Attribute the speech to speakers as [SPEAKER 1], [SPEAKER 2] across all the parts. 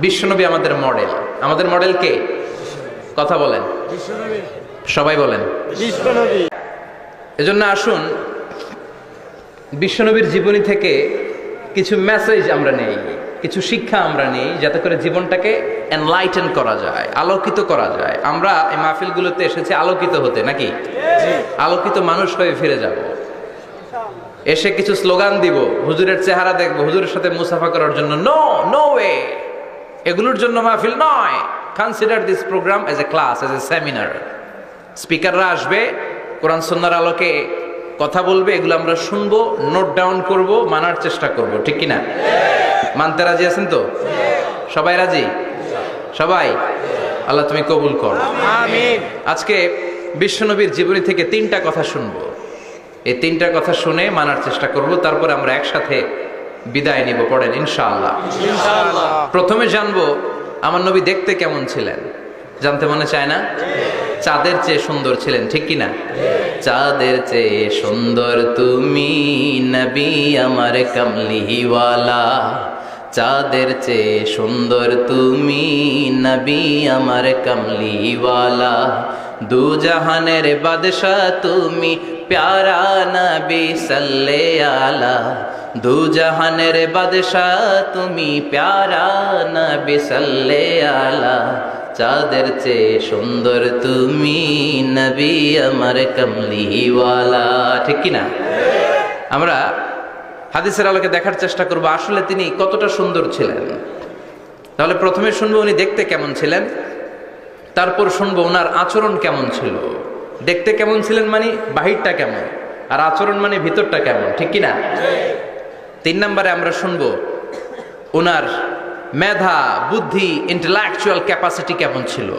[SPEAKER 1] বিশ্বনবী আমাদের মডেল। আমাদের মডেল কে? কথা বলেন, সবাই বলেন। এজন্য আসুন বিশ্বনবীর জীবনী থেকে কিছু মেসেজ আমরা নেই, কিছু শিক্ষা আমরা নেই, যাতে করে জীবনটাকে এনলাইটেন করা যায়, আলোকিত করা যায়। আমরা এই মাহফিলগুলোতে এসেছি আলোকিত হতে, নাকি আলোকিত মানুষ হয়ে ফিরে যাব। এসে কিছু স্লোগান দিব, হুজুরের চেহারা দেখবো, হুজুরের সাথে মুসাফা করার জন্য, নো নো ওয়ে, এগুলোর জন্য মাহফিল নয়। Consider this program as a class, as a seminar. স্পিকাররা আসবে, কোরআন সুন্নাহর আলোকে কথা বলবে, এগুলো আমরা শুনবো, নোট ডাউন করব, মানার চেষ্টা করব, ঠিক কিনা? মানতে রাজি আছেন তো? সবাই রাজি? সবাই? আল্লাহ তুমি কবুল করো, আমিন। আজকে বিশ্বনবীর জীবনী থেকে 3টা কথা শুনবো। এই 3টা কথা শুনে মানার চেষ্টা করব, তারপর আমরা একসাথে বিদায় নিব। পড়েন ইনশাআল্লাহ। প্রথমে জানবো আমার নবী দেখতে কেমন ছিলেন। জানতে মনে চায় না? চাঁদের চেয়ে সুন্দর ছিলেন, ঠিক কিনা? চাঁদের চেয়ে সুন্দর তুমি নবী আমার কামলিওয়ালা, চাঁদের চেয়ে সুন্দর তুমি নবী আমার কামলিওয়ালা, দু জাহানের বাদশাহ তুমি প্যারা নবী সাল্লে আলা, দু জাহানের বাদশাহ তুমি প্যারা নবী সাল্লে আলা, চাঁদের চেয়ে সুন্দর তুমি নবী আমার কামলিওয়ালা, ঠিক কিনা? আমরা হাদিসের আলোকে দেখার চেষ্টা করব আসলে তিনি কতটা সুন্দর ছিলেন। তাহলে প্রথমে শুনবো উনি দেখতে কেমন ছিলেন, তারপর শুনবো ওনার আচরণ কেমন ছিল। দেখতে কেমন ছিলেন মানে বাহিরটা কেমন, আর আচরণ মানে ভিতরটা কেমন, ঠিক কিনা? 3 নম্বরে আমরা শুনবো ওনার মেধা, বুদ্ধি, ইন্টেলেকচুয়াল ক্যাপাসিটি কেমন ছিল।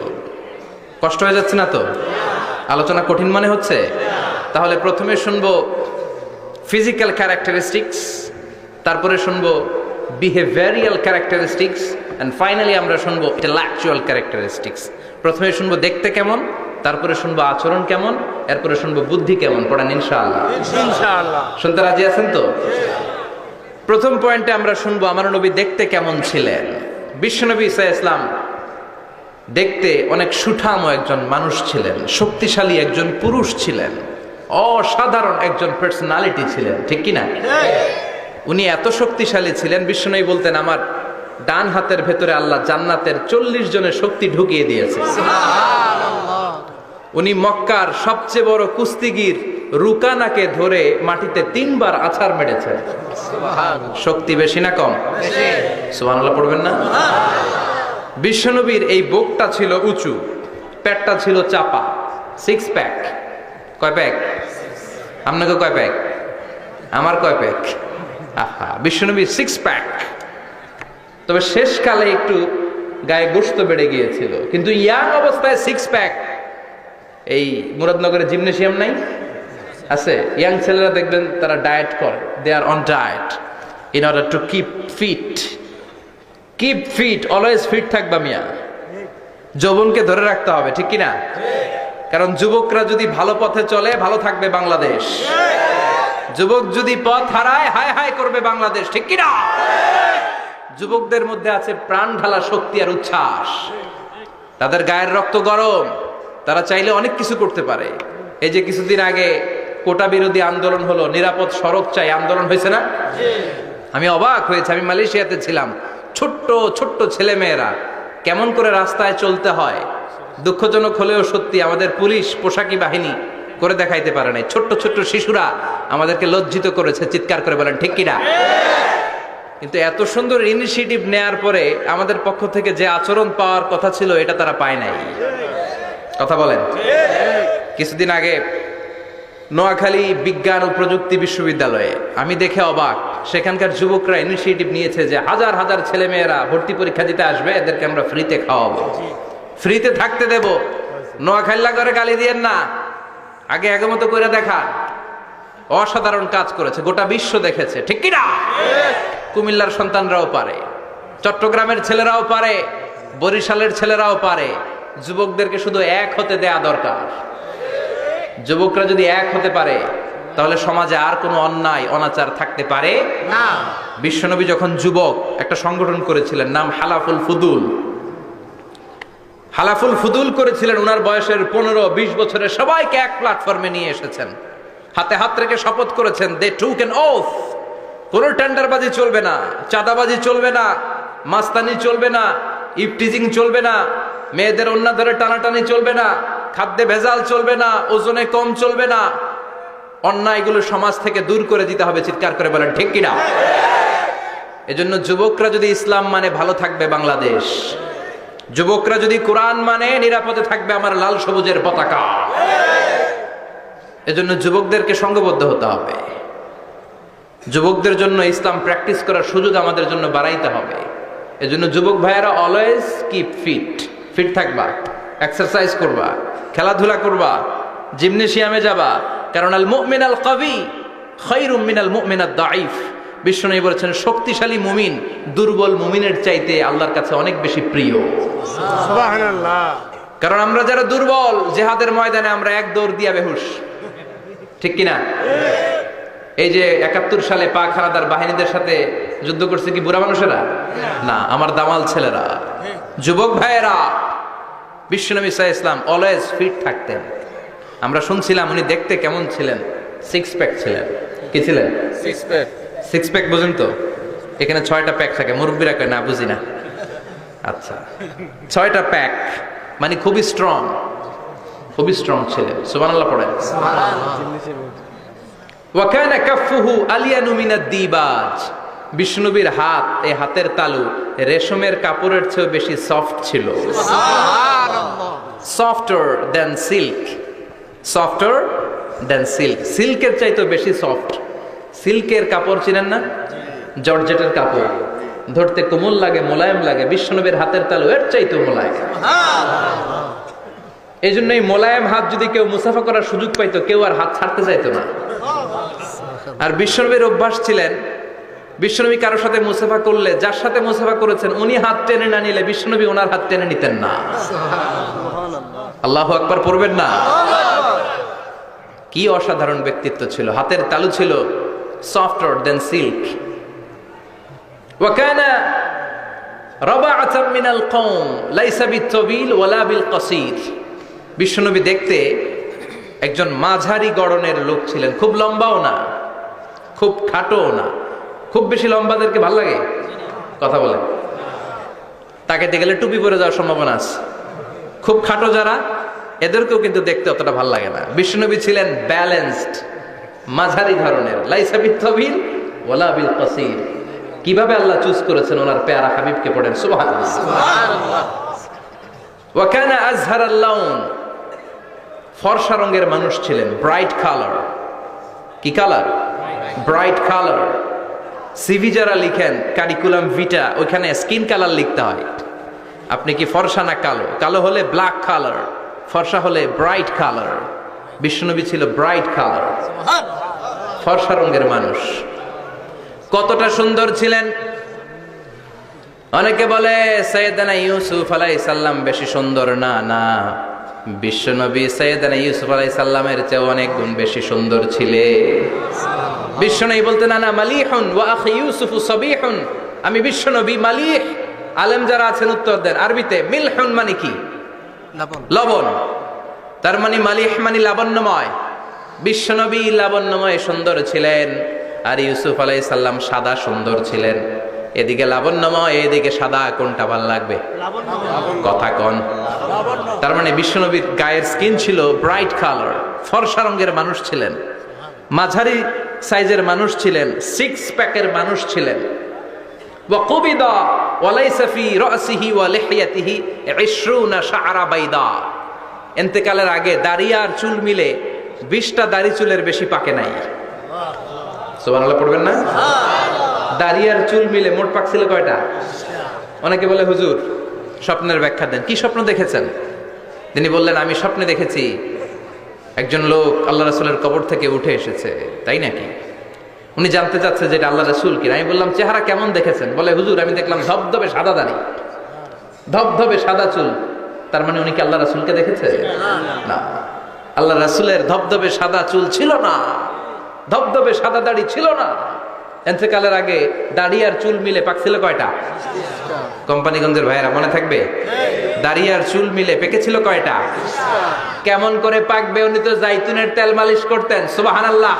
[SPEAKER 1] কষ্ট হয়ে যাচ্ছে না তো? আলোচনা কঠিন মনে হচ্ছে? তাহলে প্রথমে শুনবো ফিজিক্যাল ক্যারেক্টারিস্টিক্স, তারপরে শুনবো বিহেভিয়ারিয়াল ক্যারেক্টারিস্টিক্স, এন্ড ফাইনালি আমরা শুনবো ইন্টেলেকচুয়াল ক্যারেক্টারিস্টিক্স। প্রথমে শুনবো দেখতে কেমন, তারপরে শুনবো আচরণ কেমন, এরপরে শুনবো বুদ্ধি কেমন। পড়েন ইনশাআল্লাহ। ইনশাআল্লাহ। শুনতে রাজি আছেন তো? প্রথম পয়েন্টে আমরা শুনবো আমার নবী দেখতে কেমন ছিলেন। বিশ্বনবী ঈসা ইসলাম দেখতে অনেক সুঠাম একজন মানুষ ছিলেন, শক্তিশালী একজন পুরুষ ছিলেন, অসাধারণ একজন পার্সোনালিটি ছিলেন, ঠিক কিনা? উনি এত শক্তিশালী ছিলেন, বিশ্বনবী বলতেন আমার ডান হাতের ভেতরে আল্লাহ জান্নাতের 40 জনের শক্তি ঢুকিয়ে দিয়েছে। উনি মক্কার সবচেয়ে বড় কুস্তিগির রুকানাকে ধরে মাটিতে 3 বার আছাড় মেরেছেন। শক্তি বেশি না কম? সুবহানাল্লাহ পড়বেন না? বিশ্বনবীর এই বুকটা ছিল উঁচু, পেটটা ছিল চাপা, 6 প্যাক। কয় প্যাক? আপনাকে কয় প্যাক? আমার কয় প্যাক? আহা, বিশ্বনবীর 6 প্যাক। তবে শেষকালে একটু গায়ে গোশত বেড়ে গিয়েছিল, কিন্তু ইয়াং অবস্থায় 6 প্যাক। এই মুরাদনগরে জিমনেশিয়াম নাই? আছে। ইয়াং ছেলেরা দেখবেন তারা ডায়েট করে, they are on diet in order to keep fit. Keep fit, always fit থাকবা মিয়া। যৌবনকে ধরে রাখতে হবে, ঠিক কিনা? কারণ যুবকরা যদি ভালো পথে চলে, ভালো থাকবে বাংলাদেশ। যুবক যদি পথ হারায়, হায় হায় করবে বাংলাদেশ, ঠিক কিনা? যুবকদের মধ্যে আছে প্রাণ ঢালা শক্তি আর উচ্ছ্বাস, তাদের গায়ের রক্ত গরম, তারা চাইলে অনেক কিছু করতে পারে। এই যে কিছুদিন আগে কোটা বিরোধী আন্দোলন হলো, নিরাপদ সড়ক চাই আন্দোলন হয়েছে না? আমি অবাক হয়েছে, আমি মালয়েশিয়াতে ছিলাম, ছোট্ট ছোট্ট ছেলে মেয়েরা কেমন করে রাস্তায় চলতে হয়, দুঃখজনক হলেও সত্যি, আমাদের পুলিশ পোশাকি বাহিনী করে দেখাইতে পারে নাই। ছোট্ট ছোট্ট শিশুরা আমাদেরকে লজ্জিত করেছে, চিৎকার করে বলেন ঠিক কিনা? কিন্তু এত সুন্দর ইনিশিয়েটিভ নেয়ার পরে আমাদের পক্ষ থেকে যে আচরণ পাওয়ার কথা ছিল, এটা তারা পায় নাই। কথা বলেন। কিছুদিন আগে নোয়াখালী বিজ্ঞান ও প্রযুক্তি বিশ্ববিদ্যালয়ে আমি দেখে অবাক, সেখানকার যুবকরা ইনিশিয়েটিভ নিয়েছে যে হাজার হাজার ছেলে মেয়েরা ভর্তি পরীক্ষা দিতে আসবে, এদেরকে আমরা ফ্রিতে খাওয়াবো, ফ্রিতে থাকতে দেব। নোয়াখালী করে গালি দিয়েন না, আগে আগে মতো করে দেখা। অসাধারণ কাজ করেছে, গোটা বিশ্ব দেখেছে, ঠিক কিনা? কুমিল্লার সন্তানরাও পারে, চট্টগ্রামের ছেলেরাও পারে, বরিশালের ছেলেরাও পারে। যুবকদেরকে শুধু এক হতে দেয়া দরকার। যুবকরা যদি এক হতে পারে, তাহলে সমাজে আর কোনো অন্যায় অনাচার থাকতে পারে
[SPEAKER 2] না।
[SPEAKER 1] বিশ্বনবী যখন যুবক একটা সংগঠন করেছিলেন, নাম হালাফুল ফুদুল। হালাফুল ফুদুল করেছিলেন, উনার বয়সের 15-20 বছরের সবাইকে এক প্ল্যাটফর্মে নিয়ে এসেছেন, হাতে হাত রেখে শপথ করেছেন, দে টুক অ্যান ওথ, কোনো টেন্ডারবাজি চলবে না, চাঁদাবাজি চলবে না, মাস্তানি চলবে না, ইফটিজিং চলবে না, মেয়েদের অন্য ধরে টানাটানি চলবে না, খাদ্যে ভেজাল চলবে না, ওজনে কম চলবে না, অন্যায়গুলো সমাজ থেকে দূর করে দিতে হবে। চিৎকার করে বলেন ঠিক কিনা? এজন্য যুবকরা যদি ইসলাম মানে ভালো থাকবে বাংলাদেশ, যুবকরা যদি কোরআন মানে নিরাপদে থাকবে আমার লাল সবুজের পতাকা। এজন্য যুবকদেরকে সংঘবদ্ধ হতে হবে, যুবকদের জন্য ইসলাম প্র্যাকটিস করার সুযোগ আমাদের জন্য বাড়াইতে হবে। এজন্য যুবক ভাইয়েরা অলওয়েজ কিপ ফিট, ফিট থাকবা, এক্সারসাইজ করবা, খেলাধুলা করবা, জিমনেশিয়ামে যাবা, কারণ আল মুমিন আল কবি খায়রুম মিনাল মুমিন আদ দাঈফ। বিশ্বনবী বলেছেন শক্তিশালী মুমিন দুর্বল মুমিনের চাইতে আল্লাহর কাছে অনেক বেশি প্রিয়।
[SPEAKER 2] সুবহানাল্লাহ।
[SPEAKER 1] কারণ আমরা যারা দুর্বল, জিহাদের ময়দানে আমরা এক দৌড় দিয়া বেহুশ, ঠিক কিনা? এই যে 71 সালে পাক হানাদার বাহিনীদের সাথে যুদ্ধ করছে কি বুড়া মানুষেরা? না, আমার দামাল ছেলেরা, যুবক ভাইয়েরা। বিশ্বনবী সাল্লাল্লাহু আলাইহি ওয়াসাল্লাম অলওয়েজ ফিট থাকতেন। আমরা শুনছিলাম উনি দেখতে কেমন ছিলেন, 6 প্যাক ছিলেন। কি ছিলেন? 6 প্যাক বুঝেন তো? এখানে 6টা প্যাক থাকে, মুরব্বীরা কয় না বুঝি না। আচ্ছা, 6টা প্যাক মানে খুবই স্ট্রং, খুবই স্ট্রং ছিলেন। সুবহানাল্লাহ পড়েন। ওয়া কানা কাফফুহু আলিয়ানু মিনাদ দিবাজ। বিষ্ণুবীর হাত, এই হাতের তালু রেশমের কাপড়ের চেয়ে বেশি সফট ছিল।
[SPEAKER 2] সুবহানাল্লাহ।
[SPEAKER 1] Softer than silk, softer than silk, সিল্কের চাইতে বেশি সফট। সিল্কের কাপড় চিনেন না? জর্জেটের কাপড় ধরতে কোমল লাগে, মোলায়েম লাগে। বিশ্বনবীর হাতের তালু এর চাইতে মোলায়েম। এই জন্য এই মোলায়েম হাত যদি কেউ মুসাফা করার সুযোগ পাইতো, কেউ আর হাত ছাড়তে চাইতো না। আর বিশ্বনবীর অভ্যাস ছিলেন, বিশ্বনবী কারোর সাথে মুসাফা করলে, যার সাথে মুসাফা করেছেন উনি হাত টেনে না নিলে বিশ্বনবী ওনার হাত টেনে নিতেন না। আল্লাহু আকবার পড়বেন না? কি অসাধারণ ব্যক্তিত্ব ছিল। হাতের তালু ছিল সফটার দেন সিল্ক। ওয়া কানা রাবাআতাম মিনাল কওম লাইসা বিত-তাবিল ওয়ালা বিল কাসীর। বিশ্বনবী দেখতে একজন মাঝারি গড়নের লোক ছিলেন, খুব লম্বাও না, খুব খাটোও না। খুব বেশি লম্বাদেরকে ভালো লাগে? কথা বলে তাকাইতে গেলে টুপি পরে যাওয়ার সম্ভাবনা আছে। খুব খাটো যারা, এদেরকেও কিন্তু দেখতে অতটা ভালো লাগে না। বিশ্বনবী ছিলেন ব্যালেন্সড, মাঝারি ধরনের। লাইসা বিত-তাবিল ওয়ালা বিল কাসীর। কিভাবে আল্লাহ চুজ করেছেন ওনার পেয়ারা হাবিবকে, পড়েন সুবহানাল্লাহ।
[SPEAKER 2] সুবহানাল্লাহ।
[SPEAKER 1] ওয়া কানা আযহারাল লাউন, ফর্সা রঙের মানুষ ছিলেন, ব্রাইট কালার। কি কালার? Bright colour. সিভি যারা লিখেন কারিকুলাম ভিটা, ওইখানে স্কিন কালার লিখতে হয়। আপনি কি ফর্সা না কালো? কালো হলে ব্ল্যাক কালার, ফর্সা হলে ব্রাইট কালার। বিশ্বনবী ছিল ব্রাইট কালার, ফর্সা রঙের মানুষ। কতটা সুন্দর ছিলেন! অনেকে বলে সাইয়েদানা ইউসুফ আলাইহিস সালাম বেশি সুন্দর। না না, বিশ্বনবী সাইয়েদানা ইউসুফ আলাইহিস সালামের চেয়ে অনেক গুণ বেশি সুন্দর ছিলেন। বিশ্বনবী বলতেন আনা মালিহুন ওয়া আখি ইউসুফু সাবিহুন। আমি বিশ্বনবী মালিহ। আলেম যারা আছেন উত্তর দেন আরবিতে। মিলহুন মানে কি?
[SPEAKER 2] লবণ।
[SPEAKER 1] লবণ। তার মানে মালিহ মানে লাবণ্যময়। বিশ্বনবী লাবণ্যময় সুন্দর ছিলেন, আর ইউসুফ আলাইহিস সালাম সাদা সুন্দর ছিলেন। এদিকে লাবণ্যময়, এদিকে সাদা, কোনটা ভালো লাগবে? কথা কন। তার মানে বিশ্বনবীর গায়ের স্কিন ছিল ব্রাইট কালার, ফর্সা রঙের মানুষ ছিলেন, মাঝারি সাইজের মানুষ ছিলেন, 6 প্যাকের মানুষ ছিলেন। ওয়া কুবিদা ওয়া লাইসা ফি রাসিহি ওয়া লিহইয়াতিহি 20 শাআরা বাইদা। ইন্তেকালের আগে দাড়ি আর চুল মিলে 20টা দাড়ি চুলের বেশি পাকে নাই। সুবহানাল্লাহ পড়বেন না? দাড়ি আর চুল মিলে মোট পাক ছিল কয়টা? অনেকে বলে হুজুর স্বপ্নের ব্যাখ্যা দেন। কি স্বপ্ন দেখেছেন? তিনি বললেন আমি স্বপ্নে দেখেছি একজন লোক আল্লাহ রাসূলের কবর থেকে উঠে এসেছে। তাই নাকি? উনি জানতে চাচ্ছে যে এটা আল্লাহ রাসূল কিনা। আমি বললাম চেহারা কেমন দেখেছেন? বলে হুজুর আমি দেখলাম ধবধবে সাদা দাড়ি, ধবধবে সাদা চুল। তার মানে উনি কি আল্লাহ রাসূলকে দেখেছে? না, আল্লাহ রাসূলের ধবধবে সাদা চুল ছিল না, ধবধবে সাদা দাড়ি ছিল না। এতেকালের আগে দাড়ি আর চুল মিলে পাকছিল কয়টা? কোম্পানিগঞ্জের ভাইয়েরা মনে থাকবে? দাড়ি আর চুল মিলে পেকেছিল কয়টা? কেমন করে পাকবে? উনি তো জাইতুনের তেল মালিশ করতেন। সুবহানাল্লাহ।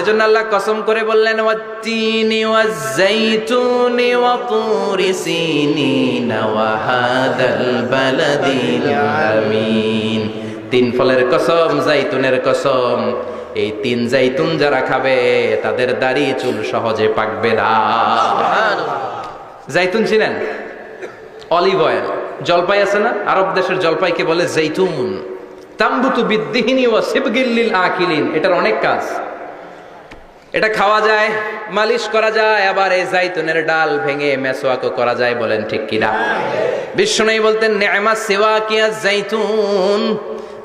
[SPEAKER 1] এজন্য আল্লাহ কসম করে বললেন, ওয়াত্তিনি ওয়াজ-জাইতুনি ওয়া তুরি সিনিন ওয়া হাদাল বালাদিল আমিন। তিন ফলের কসম, জাইতুনের কসম। এই তিন জাইতুন যারা খাবে তাদের দাড়ি চুল সহজে পাকবে না। জাইতুন চিনেন? Olive oil. জলপাই আছে না, আরব দেশের জলপাইকে বলে জাইতুন। তাম্বুতু বিদ্দিহিনি ওয়া সিবগিল লিল আকিলিন। এটার অনেক কাজ। এটা খাওয়া যায়, মালিশ করা যায়, আবার এই জাইতুনের ডাল ভেঙে মেসওয়াকও করা যায়। বলেন ঠিক কিনা? বিশ্বনবী বলতেন, নি'মা সিওয়াকিয়া জাইতুন।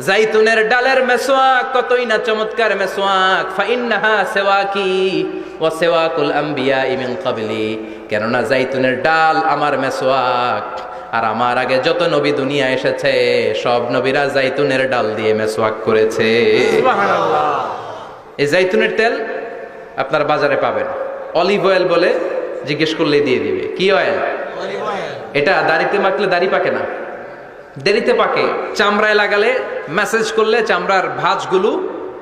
[SPEAKER 1] জাইতুনের ডালের মেসওয়াক কতই না চমৎকার মেসওয়াক। ফাইন্নাহা সিওয়াকি ওয়া সিওয়াকুল আম্বিয়া মিন ক্বাবলি। কেননা জাইতুনের ডাল আমার মেসওয়াক, আর আমার আগে যত নবী দুনিয়া এসেছে সব নবীরা জাইতুনের ডাল দিয়ে মেসওয়াক করেছে।
[SPEAKER 2] সুবহানাল্লাহ।
[SPEAKER 1] এই জাইতুনের তেল আপনার বাজারে পাবেন। অলিভ অয়েল বলে জিজ্ঞেস করলেই দিয়ে দিবে। কি অয়েল? এটা দাড়িতে মাখলে দাড়ি পাকে না, দেরিতে পাকে। চামড়ায় লাগালে ম্যাসেজ করলে চামড়ার ভাঁজগুলো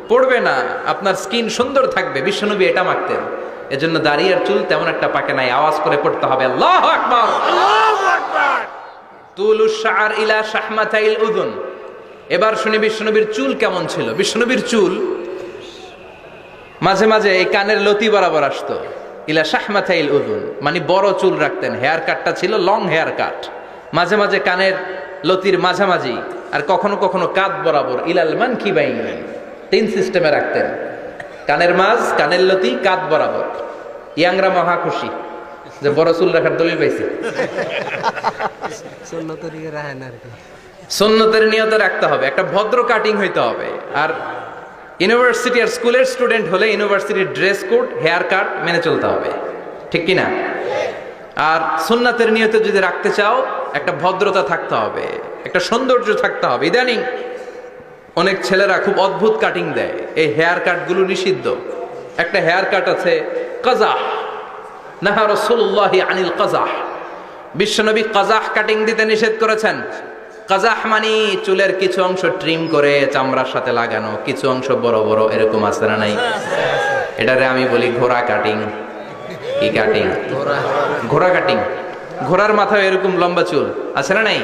[SPEAKER 1] পড়বে না, আপনার স্কিন সুন্দর থাকবে। বিশ্বনবী এটা মাখতেন। এজন্য দাড়ি আর চুল তেমন একটা পাকে নাই। আওয়াজ করে পড়তে হবে আল্লাহু আকবার।
[SPEAKER 2] আল্লাহু আকবার।
[SPEAKER 1] তুলুশ শাআর ইলা শাহমাতাইল উযুন। এবার শুনি বিশ্বনবীর চুল কেমন ছিল। বিশ্বনবীর চুল মাঝে মাঝে এই কানের লতি বরাবর আসতো। ইলা শাহমাতাইল উযুন মানে বড় চুল রাখতেন। হেয়ার কাটটা ছিল লং হেয়ার কাট। মাঝে মাঝে কানের লতির মাঝামাঝি, আর কখনো কখনো কাঁধ বরাবর। ইলাল মানকিবাইন, তিন সিস্টেমে রাখতেন। কানের মাঝ, কানের লতি, কাঁধ বরাবর। ইয়াংরা মহা খুশি যে বড় চুল রাখার দলিল পাইছে। সুন্নতের নিয়তে রাখতে হবে। একটা ভদ্র কাটিং হইতে হবে। আর ইউনিভার্সিটি আর স্কুলের স্টুডেন্ট হলে ইউনিভার্সিটির ড্রেস কোড, হেয়ার কাট মেনে চলতে হবে। ঠিক কি না? আর সুন্নাতের নিয়তে যদি রাখতে চাও একটা ভদ্রতা থাকতে হবে, একটা সৌন্দর্য থাকতে হবে। ইদানিং অনেক ছেলেরা খুব অদ্ভুত কাটিং দেয়। এই হেয়ার কাটগুলো নিষিদ্ধ। একটা হেয়ার কাট আছে কাজাহ। নাহা রাসূলুল্লাহি আনিল কাজাহ। বিশ্বনবী কাজাহ কাটিং দিতে নিষেধ করেছেন। কাজাহ মানে চুলের কিছু অংশ ট্রিম করে চামড়ার সাথে লাগানো, কিছু অংশ বড় বড়, এরকম আছে না নাই? এটারে আমি বলি ঘোড়া কাটিং। কি কাটিং? ঘোড়া কাটিং। ঘোড়ার মাথায় এরকম লম্বা চুল আছে না নাই?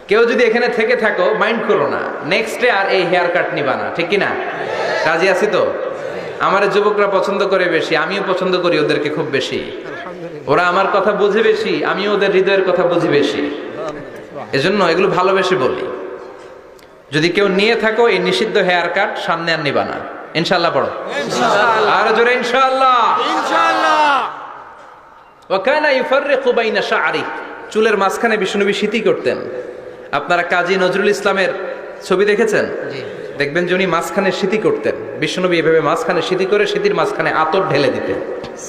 [SPEAKER 1] কেউ যদি এখানে থেকে থাকো মাইন্ড করো না, নেক্সটে আর এই হেয়ার কাট নিবা না। ঠিক কি না? রাজি আছি তো? আমার যুবকরা পছন্দ করে বেশি, আমিও পছন্দ করি ওদেরকে খুব বেশি। ওরা আমার কথা বুঝে বেশি, আমিও ওদের হৃদয়ের কথা বুঝি বেশি। এজন্য এগুলো ভালোবেসে বলি। যদি কেউ নিয়ে থাকো এই নিষিদ্ধ হেয়ার কাট, সামনে আর নিবা না। ইনশাআল্লাহ পড়ো। আর জোরে ইনশাআল্লাহ।
[SPEAKER 2] ইনশাআল্লাহ।
[SPEAKER 1] ওয়া কানা ইউফাররিকু বাইনা শা'রি। চুলের মাঝখানে বিশ্বনবী সিতি করতেন। আপনারা কাজী নজরুল ইসলামের ছবি দেখেছেন? দেখবেন যে উনি মাঝখানে সিতি করতেন। বিশ্বনবী এভাবে মাঝখানে সিতি করে সিতির মাঝখানে আতর ঢেলে দিতেন।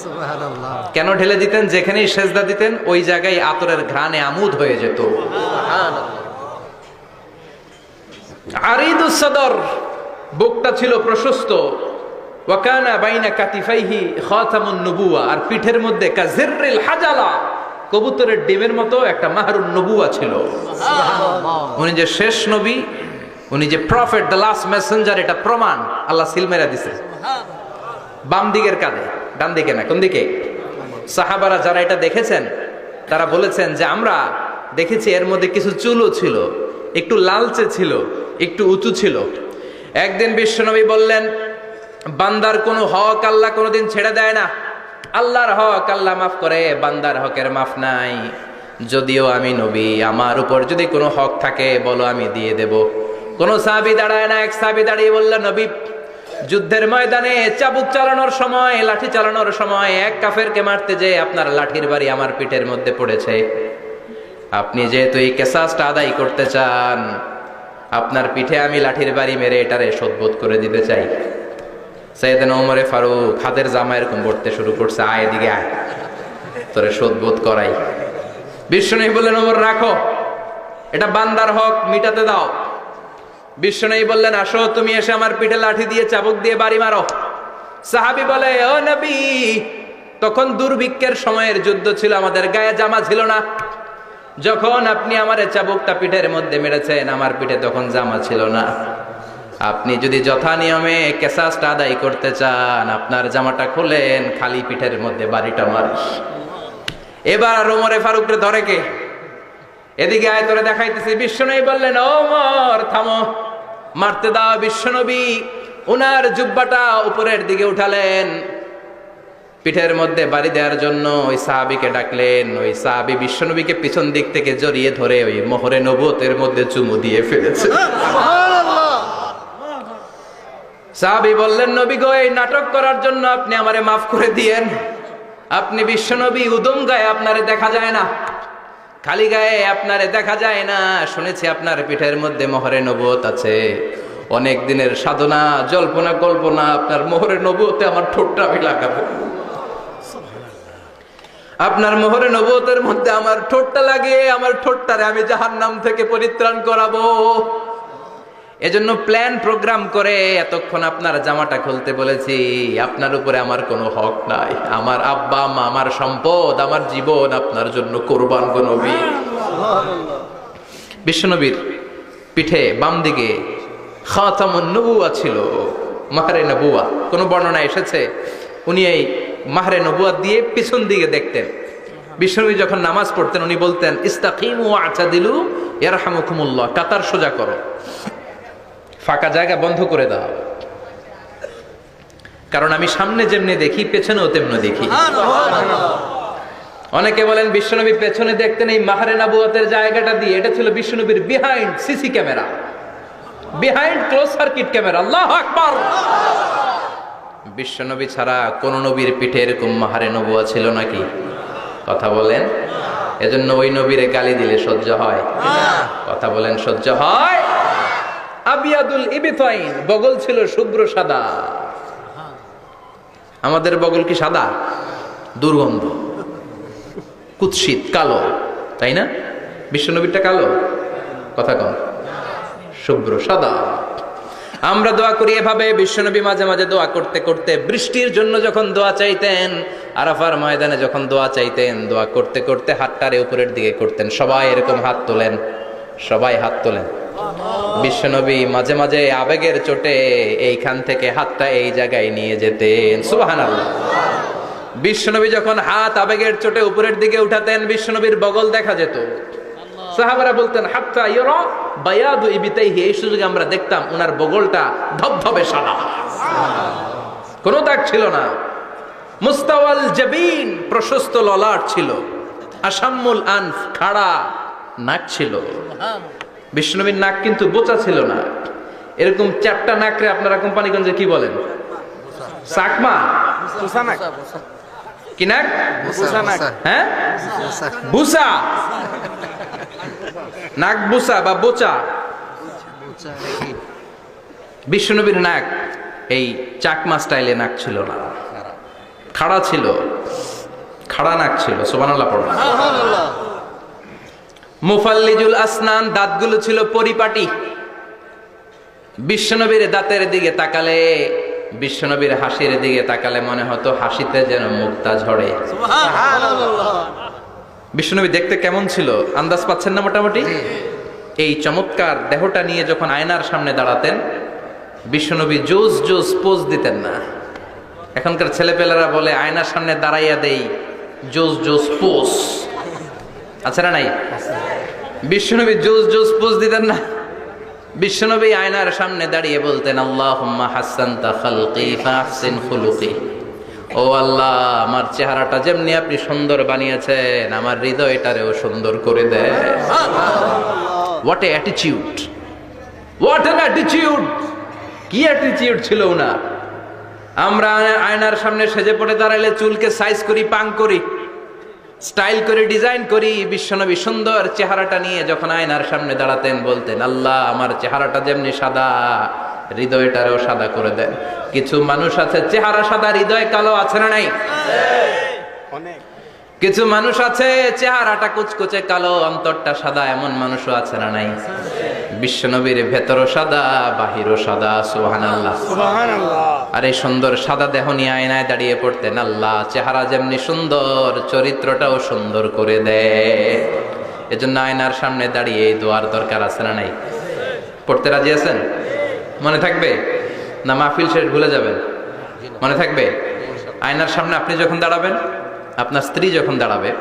[SPEAKER 2] সুবহানাল্লাহ।
[SPEAKER 1] কেন ঢেলে দিতেন? যেখানেই সেজদা দিতেন ওই জায়গায় আতরের ঘ্রাণে আমুদ হয়ে যেত। আরিদুস সদর, বুকটা ছিল প্রশস্ত। ওয়া কানা বাইনা কাতিফাইহি খাতামুন নবুওয়া, আর পিঠের মধ্যে কাজিররিল হাজালা, কবুতরের ডিমের মতো একটা মাহরুন নবুওয়া ছিল। উনি যে শেষ নবী, উনি যে প্রফেট, দ্য লাস্ট মেসেঞ্জার, এটা প্রমাণ আল্লাহ সিল মেরা দিছে। বাম দিকের কাঁধে, ডান দিকে না। কোন দিকে? সাহাবারা যারা এটা দেখেছেন তারা বলেছেন যে আমরা দেখেছি এর মধ্যে কিছু চুলও ছিল, একটু লালচে ছিল, একটু উঁচু ছিল। একদিন বিশ্বনবী বললেন, বান্দার কোনো হক আল্লাহ কোনোদিন ছেড়ে দেয় না। আল্লাহর হক আল্লাহ মাফ করে, বান্দার হকের মাফ নাই। যদিও আমি নবী, আমার উপর যদি কোনো হক থাকে বলো, আমি দিয়ে দেব। কোন সাহাবী দাঁড়ায় না। এক সাহাবী দাঁড়িয়ে বলল, নবী, যুদ্ধের ময়দানে চাবুক চালানোর সময়, লাঠি চালানোর সময় এক কাফেরকে মারতে যেয়ে আপনার লাঠির বাড়ি আমার পিঠের মধ্যে পড়েছে। আপনি যেহেতু এই কেসাসটা আদায় করতে চান, আপনার পিঠে আমি লাঠির বাড়ি মেরে এটারে শোধবোধ করে দিতে চাই। সাইয়েদনা ওমরে ফারুক হাতের জামা এরকম পড়তে শুরু করছে, আয় এদিকে আয়, তোরে শোধবোধ করাই। বিশ্বনবী বললেন, ওমর রাখো, এটা বান্দার হক, মিটাতে দাও। বিশ্বনবী বললেন, আসো তুমি এসে আমার পিঠে লাঠি দিয়ে চাবুক দিয়ে বাড়ি মারো। সাহাবী বলে, ও নবী, তখন দুর্ভিক্ষের সময়ের যুদ্ধ ছিল, আমাদের গায়ে জামা ছিল না। যখন আপনি আমার চাবুকটা পিঠের মধ্যে মেরেছেন, আমার পিঠে তখন জামা ছিল না। আপনি যদি যথা নিয়মে কেসাসটা আদায় করতে চান, আপনার জামাটা খুলেন, খালি পিঠের মধ্যে বাড়িটা মারিস। এবার ওমরে ফারুকরে ধরে কে? এদিকে আয় তোরে দেখাইতেছি। বিশ্বনবী বললেন, ও ওমর থামো, মারতে দাও। বিশ্বনবী উনার জুব্বাটা উপরের দিকে উঠালেন, পিঠের মধ্যে বাড়ি দেওয়ার জন্য ওই সাহাবীকে ডাকলেন। ওই সাহাবী বিশ্বনবীকে পিছন দিক থেকে জড়িয়ে ধরে ওই মোহরে নবুয়তের মধ্যে চুমু দিয়ে ফেলেছে। সাহাবী বললেন, নবী গো, এই নাটক করার জন্য আপনি আমারে মাফ করে দিয়েন। আপনি বিশ্বনবী, উদম গায়ে আপনারে দেখা যায় না, খালি গায়ে আপনারে দেখা যায় না। শুনেছি আপনার পিঠের মধ্যে মোহরে নবুয়ত আছে। অনেক দিনের সাধনা, জল্পনা কল্পনা, আপনার মোহরে নবুয়তে আমার ঠোঁটটা আমি লাগাবো। আপনার মোহরে নবুয়তের মধ্যে আমার ঠোঁটটা লাগে, আমার ঠোঁটটারে আমি জাহান্নাম থেকে পরিত্রাণ করাবো। এজন্য প্ল্যান প্রোগ্রাম করে এতক্ষণ আপনার জামাটা খুলতে বলেছি। আপনার উপরে আমার কোনো হক নাই। আমার আব্বা আম্মা, আমার সম্পদ, আমার জীবন আপনার জন্য কোরবান গো নবী। বিশ্বনবীর পিঠে বাম দিকে খাতামুন নবুয়া ছিল, মাহরে নবুয়া। কোন বর্ণনা এসেছে উনি এই মাহরে নবুয়া দিয়ে পিছন দিকে দেখতেন। বিশ্বনবী যখন নামাজ পড়তেন উনি বলতেন, ইস্তাকিমু আ'তাদিলু ইয়ারহামুকুমুল্লাহ, কাতার সোজা করো, ফাঁকা জায়গা বন্ধ করে দাও, কারণ আমি সামনে যেমনি দেখি পেছনেও তেমনি দেখি। অনেকে বলেন বিশ্বনবী পেছনে দেখতেন এই মাহরে নবুয়তের জায়গাটা দিয়ে। এটা ছিল বিশ্বনবীর behind CC camera, behind close circuit camera. আল্লাহু আকবার। বিশ্বনবী ছাড়া কোন নবীর পিঠে এরকম মাহরে নবুয়া ছিল নাকি? কথা বলেন। এজন্য ওই নবীরে গালি দিলে সহ্য হয়? কথা বলেন, সহ্য হয়? আবিয়াদুল ইবতাইন, বগল ছিল শুভ্র সাদা। আমাদের বগল কি সাদা? দুর্গন্ধ, কুৎসিত, কালো, তাই না? বিশ্বনবীরটা কালো? কথা কম, শুভ্র সাদা। আমরা দোয়া করি এভাবে। বিশ্বনবী মাঝে মাঝে দোয়া করতে করতে বৃষ্টির জন্য যখন দোয়া চাইতেন, আরাফার ময়দানে যখন দোয়া চাইতেন, দোয়া করতে করতে হাতটারে উপরের দিকে করতেন। সবাই এরকম হাত তোলেন, সবাই হাত তোলেন। বিশ্বনবী মাঝে মাঝে আবেগের চোটে এইখান থেকে হাতটা এই জায়গায় নিয়ে যেতেন। সুবহানাল্লাহ। বিশ্বনবী যখন হাত আবেগের চোটে উপরের দিকে উঠাতেন, বিশ্বনবীর বগল দেখা যেত। সাহাবারা বলতেন, হাত্তা ইয়ারা বায়াদু ইবতাইহি, এই সুযোগে আমরা দেখতাম ওনার বগলটা ধবধবে সাদা, কোনো দাগ ছিল না। মুস্তাওয়াল জাবিন, প্রশস্ত ললাট ছিল। আসাম্মুল আনফ, খাড়া নাক ছিল। বিশ্বনবীর নাক কিন্তু বোচা ছিল না। এরকম চারটা নাকরে আপনারা কোম্পানিগঞ্জে কি বলেন? চাকমা? কি নাক? হ্যাঁ, বুসা। নাক বুসা বা বোচা। বিশ্বনবীর নাক এই চাকমা স্টাইলে নাক ছিল না, খাড়া ছিল, খাড়া নাক ছিল। সুবহানাল্লাহ পড়ো। মুফাল্লিজুল আসনান, দাঁতগুলো ছিল পরিপাটি। বিশ্বনবীর দাঁতের দিকে তাকালে, বিশ্বনবীর হাসির দিকে তাকালে মনে হতো হাসিতে যেন মুক্তা ঝরে। বিশ্বনবী দেখতে কেমন ছিল আন্দাজ পাচ্ছেন না মোটামুটি? এই চমৎকার দেহটা নিয়ে যখন আয়নার সামনে দাঁড়াতেন, বিশ্বনবী জোস জোস পোজ দিতেন না। এখনকার ছেলেপেলেরা বলে আয়নার সামনে দাঁড়াইয়া দেই জোস জোস পোজ, আছে না নাই? বিশ্বনবী জোস জোস পোজ দিতেন না। বিশ্বনবী আয়নার সামনে দাঁড়িয়ে বলতেন, আল্লাহুম্মা হাসানতা খালকি ফাহসিন খুলুকি। ও আল্লাহ, আমার চেহারাটা যেমনি আপনি সুন্দর বানিয়েছেন, আমার হৃদয়টারেও সুন্দর করে দেন। What a attitude, what an attitude! কি অ্যাটিটিউড ছিল ওনার! আমরা আয়নার সামনে সেজে পড়ে দাঁড়াইলে চুলকে সাইজ করি, পাং করি, স্টাইল করে ডিজাইন করি। বিশ্বনবী সুন্দর চেহারাটা নিয়ে যখন আয়নার সামনে দাঁড়াতেন বলতেন, আল্লাহ, আমার চেহারাটা যেমনি সাদা, হৃদয়টারেও সাদা করে দেন। কিছু মানুষ আছে চেহারা সাদা, হৃদয় কালো, আছে না নাই? কিছু মানুষ আছে চেহারাটা কুচকুচে কালো, অন্তরটা সাদা, এমন মানুষও আছে না নাই? বিশ্বনবীর ভেতরও সাদা বাহিরও সাদা, সুবহানাল্লাহ।
[SPEAKER 2] সুবহানাল্লাহ।
[SPEAKER 1] আর এই সুন্দর সাদা দেহ নিয়ে আয়নায় দাঁড়িয়ে পড়তেন, আল্লাহ চেহারা যেমনি সুন্দর চরিত্রটাও সুন্দর করে দেয়। এজন্য আয়নার সামনে দাঁড়িয়ে এই দোয়ার দরকার আছে না নাই? পড়তে রাজি আছেন? মনে থাকবে না মাহফিল শেষ ভুলে যাবেন? মনে থাকবে? আয়নার সামনে আপনি যখন দাঁড়াবেন, আপনার স্ত্রী যখন দাঁড়াবে,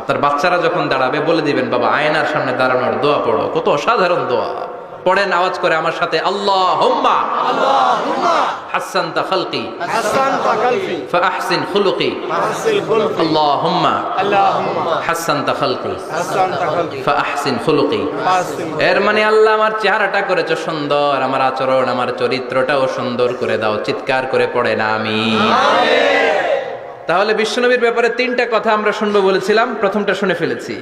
[SPEAKER 1] আপনার বাচ্চারা যখন দাঁড়াবে, বলে দিবেন বাবা আয়নার সামনে দাঁড়ানোর দোয়া পড়ো। কত অসাধারণ দোয়া! পড়েন আওয়াজ করে আমার সাথে, আল্লাহুম্মা হাসানতা খালকি
[SPEAKER 2] হাসানতা খালকি
[SPEAKER 1] ফাআহসিন খুলুকি
[SPEAKER 2] ফাহসিল খুলকি
[SPEAKER 1] আল্লাহুম্মা
[SPEAKER 2] আল্লাহুম্মা
[SPEAKER 1] হাসানতা খালকি
[SPEAKER 2] হাসানতা খালকি
[SPEAKER 1] ফাআহসিন খুলুকি।
[SPEAKER 2] ফাহসিন
[SPEAKER 1] এর মানে আল্লাহ আমার চেহারাটা করেছো সুন্দর, আমার আচরণ আমার চরিত্রটাও সুন্দর করে দাও। চিৎকার করে পড়েন আমিন। তাহলে বিশ্বনবীর ব্যাপারে তিনটা কথা আমরা শুনবো বলেছিলাম, প্রথমটা শুনে ফেলেছি।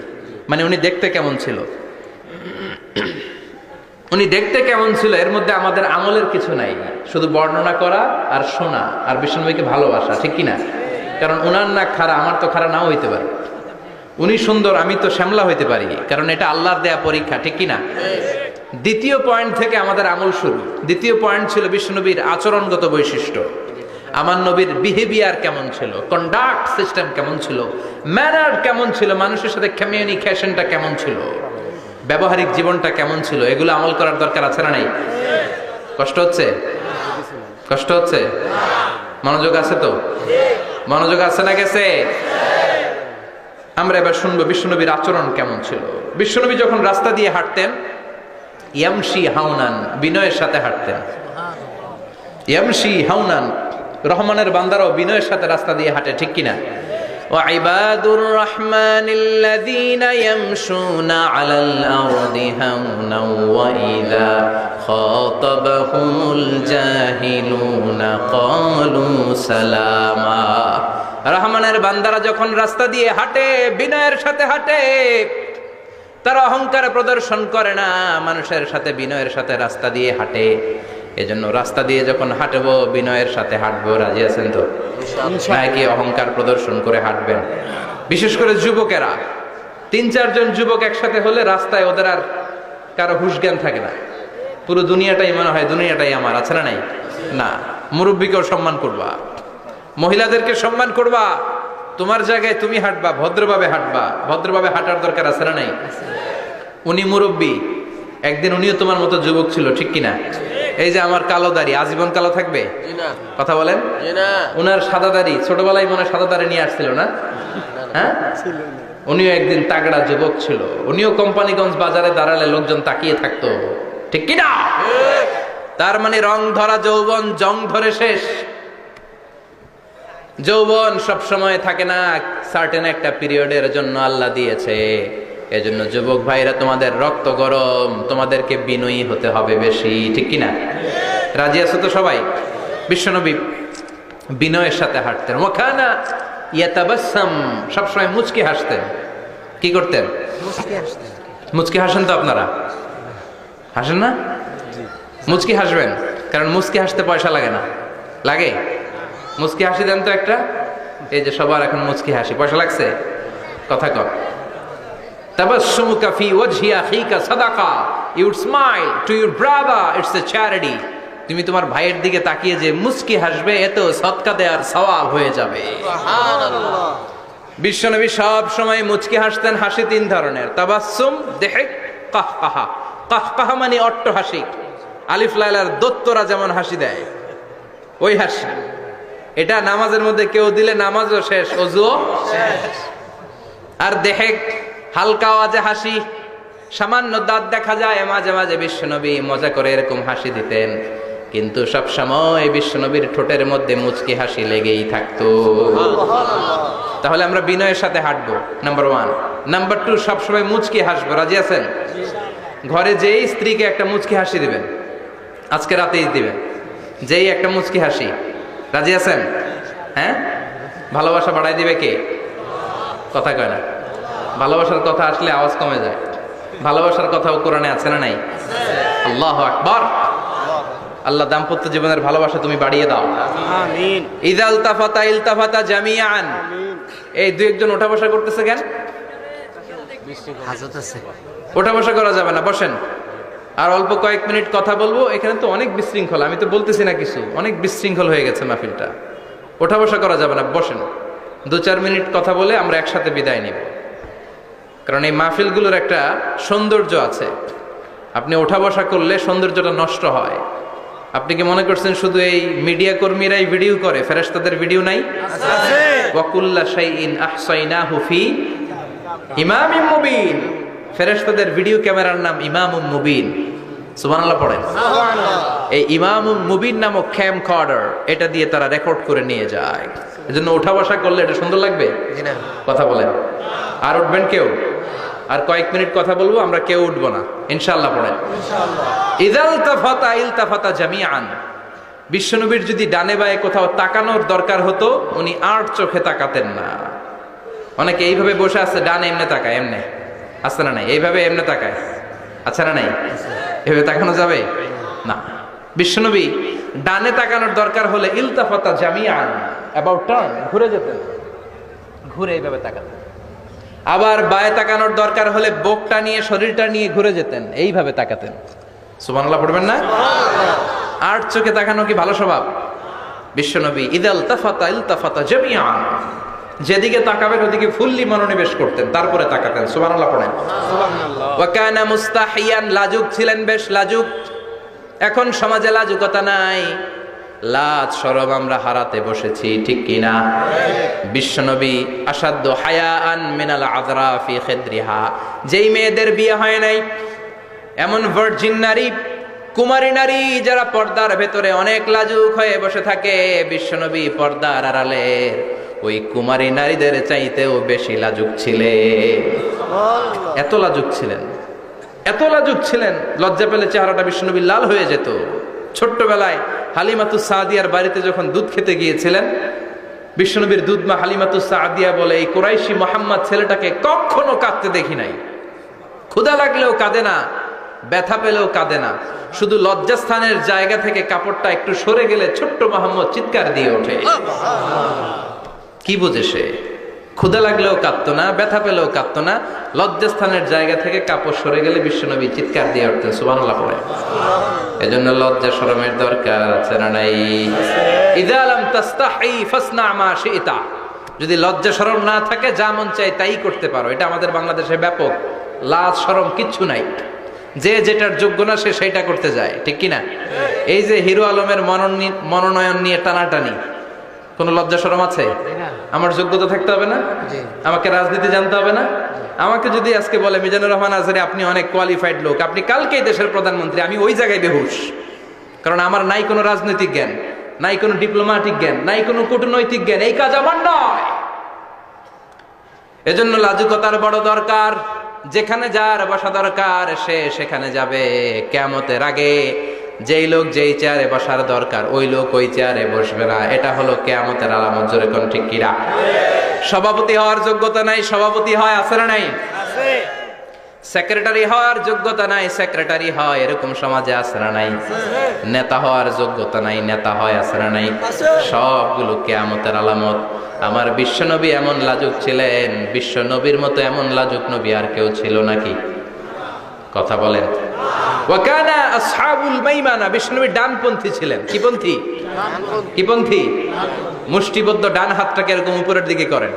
[SPEAKER 1] মানে উনি দেখতে কেমন ছিল, উনি দেখতে কেমন ছিল, এর মধ্যে আমাদের আমলের কিছু নাই, শুধু বর্ণনা করা আর শোনা আর বিশ্বনবীকে ভালোবাসা, ঠিক কিনা? কারণ উনার না খাড়া, আমার তো খাড়া নাও হইতে পারে। উনি সুন্দর, আমি তো শ্যামলা হইতে পারি, কারণ এটা আল্লাহর দেয়া পরীক্ষা, ঠিক কিনা? দ্বিতীয় পয়েন্ট থেকে আমাদের আমল শুরু। দ্বিতীয় পয়েন্ট ছিল বিশ্বনবীর আচরণগত বৈশিষ্ট্য। আমার নবীর বিহেভিয়ার কেমন ছিল, কন্ডাক্ট সিস্টেম কেমন ছিল, ম্যানার কেমন ছিল, মানুষের সাথে কমিউনিকেশনটা কেমন ছিল, ব্যবহারিক জীবনটা কেমন ছিল, এগুলো আমল করার দরকার আছে না নাই? কষ্ট হচ্ছে? কষ্ট হচ্ছে? মনোযোগ আছে তো? মনোযোগ আছে না গেছে? আমরা এবার শুনবো বিশ্বনবীর আচরণ কেমন ছিল। বিশ্বনবী যখন রাস্তা দিয়ে হাঁটতেন, ইয়ামশি হাউনান, বিনয়ের সাথে হাঁটতেন। ইয়ামশি হাউনান, রহমানের বান্দারাও বিনয়ের সাথে রাস্তা দিয়ে হাঁটে, ঠিক কিনা? وعباد الرحمن الذين يمشون على الأرض هونا وإذا خاطبهم الجاهلون قالوا سلاما। রহমানের বান্দারা যখন রাস্তা দিয়ে হাঁটে, বিনয়ের সাথে হাঁটে, তারা অহংকার প্রদর্শন করে না, মানুষের সাথে বিনয়ের সাথে রাস্তা দিয়ে হাঁটে। এজন্য রাস্তা দিয়ে যখন হাঁটবো বিনয়ের সাথে হাঁটবো। রাজি আছেন তো? নাকি অহংকার প্রদর্শন করে হাঁটবেন? বিশেষ করে যুবকেরা, ৩-৪ জন যুবক একসাথে হলে রাস্তায় ওদের আর কারো হুঁশ জ্ঞান থাকে না, পুরো দুনিয়াটাই মনে হয় দুনিয়াটাই আমার, আছে না নাই? না, মুরব্বীকেও সম্মান করবা, মহিলাদেরকে সম্মান করবা, তোমার জায়গায় তুমি হাঁটবা, ভদ্রভাবে হাঁটবা। ভদ্রভাবে হাঁটার দরকার আছে না নাই? উনি মুরব্বী, একদিন উনিও তোমার মতো যুবক ছিল, ঠিক কিনা? এই যে আমার কালো দাড়ি আজীবন কালো থাকবে? কথা বলেন। উনার সাদা দাড়ি ছোটবেলায় মনে সাদা দাড়ি নিয়ে আসছিল না? হ্যাঁ, উনিও একদিন তাগড়া যুবক ছিল। উনিও কোম্পানিগঞ্জ বাজারে দাঁড়ালে লোকজন তাকিয়ে থাকতো, ঠিক কিনা? তার মানে রং ধরা যৌবন জং ধরে শেষ। যৌবন সব সময় থাকে না, সার্টেন একটা পিরিয়ডের জন্য আল্লাহ দিয়েছে। এজন্য যুবক ভাইরা, তোমাদের রক্ত গরম, তোমাদেরকে বিনয়ী হতে হবে বেশি, ঠিক কিনা? রাজি আছো তো সবাই? বিশ্বনবী বিনয়ের সাথে হাঁটতেন। ওয়াকানা ইয়াতাবাসসাম, সবসময় মুচকি হাসতেন। কি করতেন? মুচকি হাসেন তো আপনারা? হাসেন না? মুচকি হাসবেন, কারণ মুচকি হাসতে পয়সা লাগে না। লাগে? মুচকি হাসি দেন তো একটা। এই যে সবার এখন মুচকি হাসি, পয়সা লাগছে? কথা কর। তাবাসসুমুকা ফি ওয়াজহি আখিকা সাদাকা, you would smile to your brother, it's a charity. তুমি তোমার ভাইয়ের দিকে তাকিয়ে যে মুচকি হাসবে, এত সদকা দেওয়ার সওয়াব হয়ে যাবে। সুবহানাল্লাহ। বিশ্বনবী সব সময় মুচকি হাসতেন। হাসি 3 ধরনের, তাবাসসুম, দিহক, কাহকাহা। কাহকাহা মানে অট্ট হাসি, আলিফ লাইলার দত্তরা যেমন হাসি দেয় ওই হাসি। এটা নামাজের মধ্যে কেউ দিলে নামাজও শেষ, ওযুও শেষ। আর দিহক, হালকা আওয়াজে হাসি, সামান্য দাঁত দেখা যায় মাঝে মাঝে। বিশ্বনবী মজা করে এরকম হাসি দিতেন, কিন্তু সব সময় বিশ্বনবীর ঠোঁটের মধ্যে মুচকি হাসি লেগেই থাকতো। তাহলে আমরা বিনয়ের সাথে হাঁটবো, নাম্বার 1। নাম্বার 2, সবসময় মুচকি হাসবো। রাজি আছেন? ঘরে যেই স্ত্রীকে একটা মুচকি হাসি দিবেন, আজকে রাতেই দিবেন, যেই একটা মুচকি হাসি। রাজি আছেন? হ্যাঁ, ভালোবাসা বাড়াই দিবে কে? কথা কয় না। ভালোবাসার কথা আসলে আওয়াজ কমে যায়। ভালোবাসার কথাও কোরআনে আছে না নাই? আল্লাহু আকবার। আল্লাহ দাম্পত্য জীবনের ভালোবাসা তুমি বাড়িয়ে দাও,
[SPEAKER 2] আমিন।
[SPEAKER 1] ইযা ইলতাফাতা ইলতাফাতা জামিআন। এই 2-1 জন ওঠা বসা করতেছে কেন?
[SPEAKER 2] হাজত আছে,
[SPEAKER 1] ওঠা বসা করা যাবে না, বসেন। আর অল্প কয়েক মিনিট কথা বলবো। এখানে তো অনেক বিশৃঙ্খল, আমি তো বলতেছি না কিছু, অনেক বিশৃঙ্খল হয়ে গেছে মাহফিলটা। ওঠা বসা করা যাবে না, বসেন। 2-4 মিনিট কথা বলে আমরা একসাথে বিদায় নিব, কারণ এই মাহফিলগুলোর একটা সৌন্দর্য আছে। আপনি ওঠা বসা করলে সৌন্দর্যটা নষ্ট হয়। আপনি কি মনে করছেন শুধু এই মিডিয়া কর্মীরাই ভিডিও করে, ফেরেশতাদের ভিডিও নাই?
[SPEAKER 2] আছে।
[SPEAKER 1] ওয়া কুল্লা শাইইন আহসাইনাহু ফি ইমামিম মুবিন। ফেরেশতাদের ভিডিও ক্যামেরার নাম ইমামুম মুবিন। সুবহানাল্লাহ পড়েন। এই ইমামুম মুবিন নামক ক্যামকর্ডার, এটা দিয়ে তারা রেকর্ড করে নিয়ে যায়। এজন্য ওঠা বসা করলে এটা সুন্দর লাগবে। কথা বলেন। আর উঠবেন কেউ? আর কয়েক মিনিট কথা বলবো, আমরা কেউ উঠবো না ইনশাআল্লাহ। পড়েন ইযাল তাফাতা ইলতাফাতা জামিআন। বিশ্বনবীর যদি ডানে বায়ে কোথাও তাকানোর দরকার হতো, উনি আর চোখে তাকাতেন না। অনেকে এইভাবে বসে আছে, ডানে এমনে তাকায়, এমনে আছে না নাই? এইভাবে এমনে তাকায়, আচ্ছা না নাই? এভাবে তাকানো যাবে না। বিশ্বনবী ডানে তাকানোর দরকার হলে ইলতাফাতা জামিআন, অ্যাবাউট টার্ন, ঘুরে যেতেন, ঘুরে এইভাবে তাকাতেন। আবার বায়ে তাকানোর দরকার হলে বুকটা নিয়ে, শরীরটা নিয়ে ঘুরে যেতেন, এইভাবে তাকাতেন। সুবহানাল্লাহ পড়বেন না? আর চোখে তাকানো কি ভালো স্বভাব? বিশ্বনবী ইদাল তাফাতা ইলতাফাতা জামিআন, যেদিকে তাকাবেন ওদিকে ফুললি মনোনিবেশ করতেন, তারপরে তাকাতেন। সুবহানাল্লাহ পড়েন। ওয়া কানা মুস্তাহিয়ান, লাজুক ছিলেন, বেশ লাজুক। এখন সমাজে লাজুকতা নাই, লাজ শরম আমরা হারাতে বসেছি, ঠিক কিনা? বিশ্বনবী আসাদ্দু হায়াআন মিনাল আযরা ফি খিদ্রিহা, যেই মেয়েদের বিয়ে হয় নাই, এমন ভার্জিন নারী, কুমারী নারী যারা পর্দার ভেতরে অনেক লাজুক হয়ে বসে থাকে, বিশ্বনবী পর্দার আড়ালে ওই কুমারী নারীদের চাইতেও বেশি লাজুক ছিলেন। এত লাজুক ছিলেন, এত লাজুক ছিলেন, লজ্জা পেলে চেহারাটা বিশ্বনবী লাল হয়ে যেত। ছোট্টবেলায় হালিমাতুস সাদিয়ার বাড়িতে যখন দুধ খেতে গিয়েছিলেন, বিশ্বনবীর দুধমা হালিমাতুস সাদিয়া বলে, এই কুরাইশি মোহাম্মদ ছেলেটাকে কখনো কাঁদতে দেখি নাই। ক্ষুধা লাগলেও কাঁদে না, ব্যথা পেলেও কাঁদে না, শুধু লজ্জাস্থানের জায়গা থেকে কাপড়টা একটু সরে গেলে ছোট্ট মোহাম্মদ চিৎকার দিয়ে ওঠে। কি বোঝে সে? ক্ষুধা লাগলেও কাঁদতো না, ব্যথা পেলেও কাঁদতো না, লজ্জাস্থানের জায়গা থেকে কাপড় সরে গেলে বিশ্বনবী চিৎকার দিয়ে উঠতেন। সুবহানাল্লাহ পড়ে। এজন্য লজ্জা শরমের দরকার আছে না নাই? ইযা লাম তাস্তাহি ফাসনা মা শি'তা, যদি লজ্জা শরম না থাকে, যা মন চায় তাই করতে পারো। এটা আমাদের বাংলাদেশে ব্যাপক। লাজ শরম কিচ্ছু নাই, যে যেটার যোগ্য না সে সেইটা করতে যায়, ঠিক কিনা? এই যে হিরো আলমের মনোনয়ন নিয়ে টানাটানি, কোনো লজ্জা শরম আছে? আমার যোগ্যতা থাকতে হবে না? আমাকে রাজনীতি জানতে হবে না? আমাকে যদি আজকে বলে মিজানুর রহমান আজহারী আপনি অনেক কোয়ালিফাইড লোক, আপনি কালকেই দেশের প্রধানমন্ত্রী, আমি ওই জায়গায় বেহুশ, কারণ আমার নাই কোনো রাজনৈতিক জ্ঞান, নাই কোনো ডিপ্লোম্যাটিক জ্ঞান, নাই কোনো কূটনৈতিক জ্ঞান, এই কাজ আমার নয়। এজন্য লাজুকতার বড় দরকার। যেখানে যার বসা দরকার সে সেখানে যাবে। কিয়ামতের আগে যেই লোক যেই চেয়ারে বসার দরকার ওই লোক ওই চেয়ারে বসবে না। এটা হলো কিয়ামতের আলামত। জোরে কোন ঠিক কিনা? সভাপতি হওয়ার যোগ্যতা নাই, সভাপতি হয়, আছে না নাই?
[SPEAKER 2] আছে।
[SPEAKER 1] সেক্রেটারি হওয়ার যোগ্যতা নাই, সেক্রেটারি হয়, এরকম সমাজে আছে না নাই? নেতা হওয়ার যোগ্যতা নাই, নেতা হয়, আছে না নাই? সবগুলো কিয়ামতের আলামত। আমার বিশ্বনবী এমন লাজুক ছিলেন, বিশ্বনবীর মতো এমন লাজুক নবী আর কেউ ছিল নাকি? কথা বলেন। ওয়াকানা আসহাবুল মাইমানা, বিশ্বনবী ডানপন্থী ছিলেন। কি পন্থী? কি পন্থী? মুষ্টিবদ্ধ ডান হাতটাকে এরকম উপরের দিকে করেন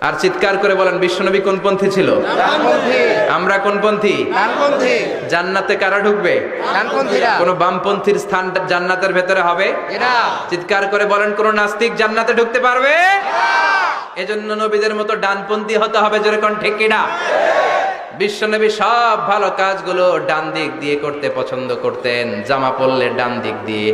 [SPEAKER 1] আর চিৎকার করে বলেন, বিশ্বনবী কোন পন্থী ছিল? আমরা কোন পন্থী? জান্নাতে কারা ঢুকবে? কোন বামপন্থীর স্থান জান্নাতের ভেতরে হবে? চিৎকার করে বলেন, কোন নাস্তিক জান্নাতে ঢুকতে পারবে? এজন্য নবীদের মতো ডানপন্থী হতে হবে। যেরকম ঠিক কিনা? বিশ্বনবী সব ভালো কাজগুলো ডান দিক দিয়ে করতে পছন্দ করতেন। জামা পরলে ডান দিক দিয়ে,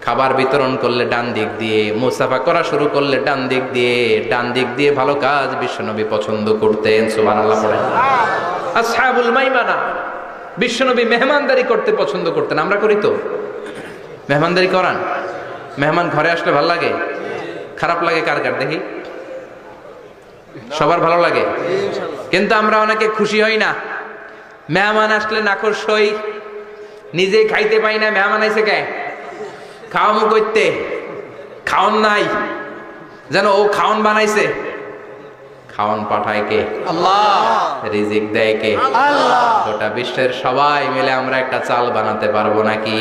[SPEAKER 1] খাবার বিতরণ করলে ডান দিক দিয়ে, মুসাফা করা শুরু করলে ডান দিক দিয়ে, ডান দিক দিয়ে ভালো কাজ বিশ্বনবী পছন্দ করতেন। সুবহানাল্লাহ পড়েন। আসহাবুল মাইমানা, বিশ্বনবী মেহমানদারি করতে পছন্দ করতেন। আমরা করি তো? মেহমানদারি করান? মেহমান ঘরে আসলে ভালো লাগে? খারাপ লাগে কার কার দেখি? সবার ভালো লাগে, কিন্তু আমরা অনেকে খুশি হই না। মেহমান আসলে নাখোশ হই, নিজে খাইতে পাই না। মেহমান আইছে কে? খাওয়ামু করতে, খাওন নাই, যেন ও খাওন বানাইছে। খাওয়ান পাঠায় কে?
[SPEAKER 2] আল্লাহ।
[SPEAKER 1] রিজিক দেয় কে?
[SPEAKER 2] আল্লাহ।
[SPEAKER 1] গোটা বিশ্বের সবাই মিলে আমরা একটা চাল বানাতে পারবো নাকি?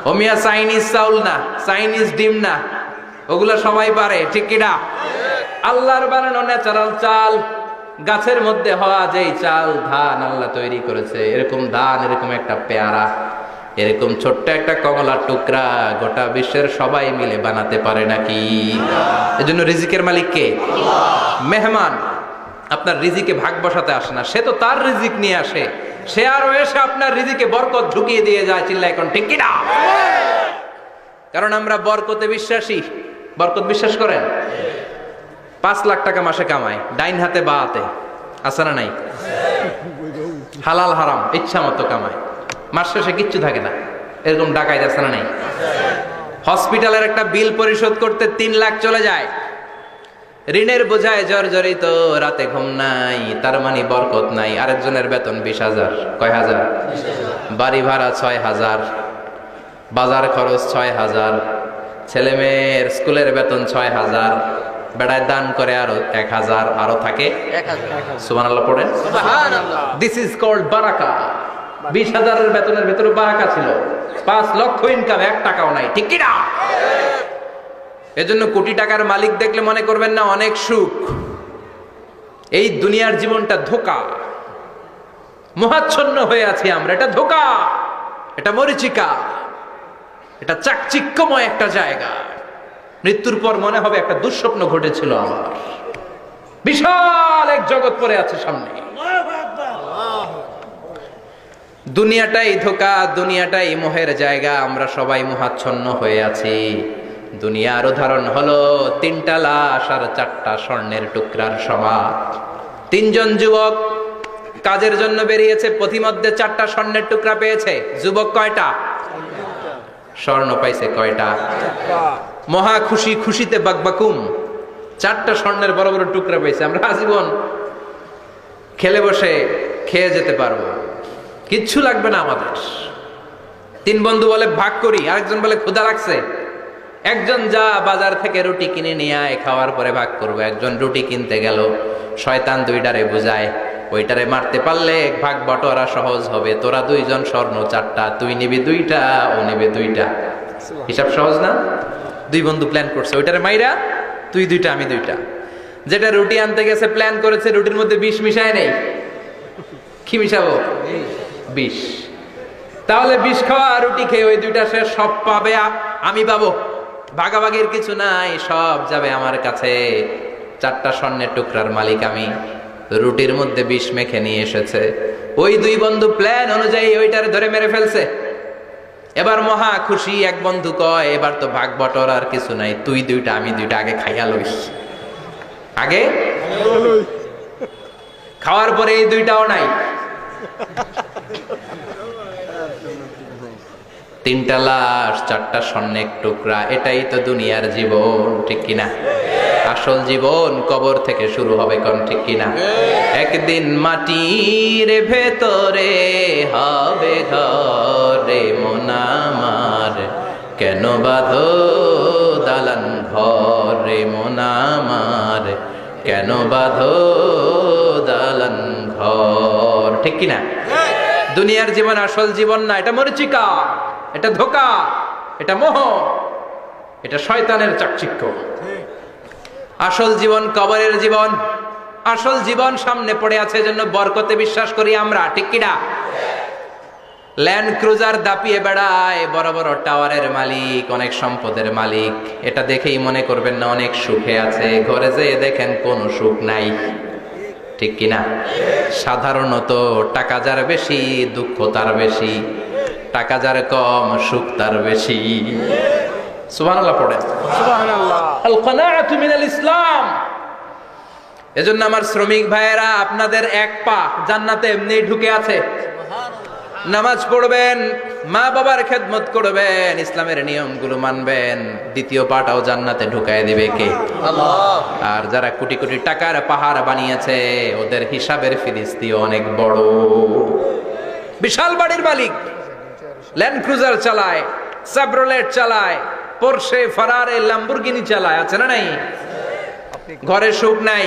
[SPEAKER 1] ও মিয়া চাইনিজ চাউল না, চাইনিজ ডিম না, ওগুলো সবাই পারে, ঠিক কিনা? আল্লাহর বানানো ন্যাচারাল চাল, গাছের মধ্যে হওয়া যেই চাল, ধান আল্লাহ তৈরি করেছে, এরকম ধান, এরকম একটা পেয়ারা, এরকম ছোট্ট একটা কমলার টুকরা গোটা বিশ্বের সবাই মিলে বানাতে পারে নাকি? এজন্য রিজিকের মালিক কে? মেহমান আপনার রিজিকে ভাগ বসাতে আসে না, সে তো তার রিজিক নিয়ে আসে, সে আরো এসে আপনার রিজিকে বরকত ঢুকিয়ে দিয়ে যায়। চিল্লা এখন ঠিক কিনা? কারণ আমরা বরকতে বিশ্বাসী। বরকত বিশ্বাস করেন? 5 লাখ টাকা মাসে কামায়, ডাইন হাতে বা হাতে, আছে না নাই? হালাল হারাম ইচ্ছা মতো কামায়, মাস শেষে কিচ্ছু থাকে না, এরকম ডাকাইত আছে না নাই? হসপিটালের একটা বিল পরিশোধ করতে 3 লাখ চলে যায়, ঋণের বোঝায় জর্জরিত, রাতে ঘুম নাই, তার মানে বরকত নাই। আরেকজনের বেতন 20,000, কয় হাজার? বাড়ি ভাড়া 6,000, বাজার খরচ 6,000, ছেলে মেয়ের স্কুলের বেতন 6,000, বেড়ায় দান করে আরো 1,000, আরো থাকে
[SPEAKER 2] 1000।
[SPEAKER 1] সুবহানাল্লাহ পড়েন।
[SPEAKER 2] সুবহানাল্লাহ।
[SPEAKER 1] দিস ইজ কল্ড বারাকা। 20,000-এর বেতনের ভেতরে বারাকা ছিল, 5 লক্ষ ইনকাম, 1 টাকাও নাই, ঠিক কিনা? এজন্য কোটি টাকার মালিক দেখলে মনে করবেন না অনেক সুখ। এই দুনিয়ার জীবনটা ধোঁকা, মোহাচ্ছন্ন হয়ে আছি আমরা, এটা ধোঁকা, এটা মরিচিকা, এটা চাকচিক্যময় একটা জায়গা। মৃত্যুর পর মনে হবে একটা দুঃস্বপ্ন ঘটেছিল আমার, বিশাল এক জগৎ পড়ে আছে সামনে। দুনিয়াটাই ধোঁকা, দুনিয়াটাই মোহের জায়গা, আমরা সবাই মোহাচ্ছন্ন হয়ে আছি। দুনিয়ার উদাহরণ হলো 3টা লাশ আর 4টা স্বর্ণের টুকরার সমান। 3 জন যুবক কাজের জন্য বেরিয়েছে, পথিমধ্যে 4টা স্বর্ণের টুকরা পেয়েছে। যুবক কয়টা? স্বর্ণ পাইছে কয়টা? মহা খুশি, খুশিতে বাকবাকুম, 4টা স্বর্ণের বড় বড় টুকরা পেয়েছে। আমরা আজীবন খেলে বসে খেয়ে যেতে পারবো, কিচ্ছু লাগবে না আমাদের। 3 বন্ধু বলে ভাগ করি, আরেকজন বলে ক্ষুধা লাগছে, একজন যা বাজার থেকে রুটি কিনে নিয়ে আয়, খাওয়ার পরে ভাগ করবো। একজন রুটি কিনতে গেল, শয়তান 2টারে বুঝায়, ওইটারে মারতে পারলে ভাগ বটোয়ারা সহজ হবে, তোরা 2 জন স্বর্ণ 4টা, তুই নিবি 2টা, ও নিবে 2টা, হিসাব সহজ না? 2 বন্ধু প্ল্যান করছে, ওইটারে মাইরা তুই 2টা আমি 2টা। যেটা রুটি আনতে গেছে প্ল্যান করেছে, রুটির মধ্যে বিষ মিশায় নেই, কি মিশাবো? বিষ। তাহলে বিষ খাওয়া রুটি খেয়ে ওই 2টা সে সব পাবে, আমি পাবো, ভাগাভাগির কিছু নাই, সব যাবে আমার কাছে। 4টা স্বর্ণের টুকরার মালিক আমি, রুটির মধ্যে বিষ মেখে নিয়ে এসেছে। ওই 2 বন্ধু প্ল্যান অনুযায়ী ওইটারে ধরে মেরে ফেলছে। এবার মহা খুশি, এক বন্ধু কয় এবার তো ভাগ বটর আর কিছু নাই, তুই 2টা আমি 2টা, আগে খাইয়া লইস। আগে খাওয়ার পরে এই 2টাও নাই। 3টা লাশ, 4টা স্বর্ণের টুকরা, এটাই তো দুনিয়ার জীবন, ঠিক কিনা? আসল জীবন কবর থেকে শুরু হবে, কোন ঠিক কিনা? একদিন মাটির ভেতরে হবে ঘরে মন আমার, কেন বাঁধো দালান ঘরে মন আমার, কেন বাঁধো দালান ঘর, ঠিক কিনা? দুনিয়ার জীবন আসল জীবন না, এটা মরিচিকা, এটা ধোঁকা, এটা মোহ, এটা শয়তানের চাকচিক্য। আসল জীবন কবরের জীবন, আসল জীবন সামনে পড়ে আছে, এজন্য বরকতে বিশ্বাস করি আমরা, ঠিক কিনা? ল্যান্ড ক্রুজার দাপিয়ে বেড়ায়, বড় বড় টাওয়ারের মালিক, অনেক সম্পদের মালিক, এটা দেখেই মনে করবেন না অনেক সুখে আছে, ঘরে যেয়ে দেখেন কোনো সুখ নাই, ঠিক কিনা? সাধারণত টাকা যার বেশি দুঃখ তার বেশি, টাকা যার কম সুখ তার বেশি। সুবহানাল্লাহ পড়েন।
[SPEAKER 2] সুবহানাল্লাহ।
[SPEAKER 1] আল কানাআতু মিনাল ইসলাম। এজন্য আমার শ্রমিক ভাইয়েরা, আপনাদের এক পা জান্নাতে এমনি ঢুকে আছে। নামাজ পড়বেন, মা বাবার খেদমত করবেন, ইসলামের নিয়মগুলো মানবেন, 2য় পাটাও জান্নাতে ঢুকায় দিবে কে?
[SPEAKER 2] আল্লাহ।
[SPEAKER 1] আর যারা কোটি কোটি টাকার পাহাড় বানিয়েছে, ওদের হিসাবের ফিরিস্তি অনেক বড়। বিশাল বাড়ির মালিক, ল্যান্ড ক্রুজার চালায়, সাবরোলেট চালায়, পোরশে, ফারারে, ল্যাম্বরগিনি চালায়, আছে না নাই? ঘরে সুখ নাই,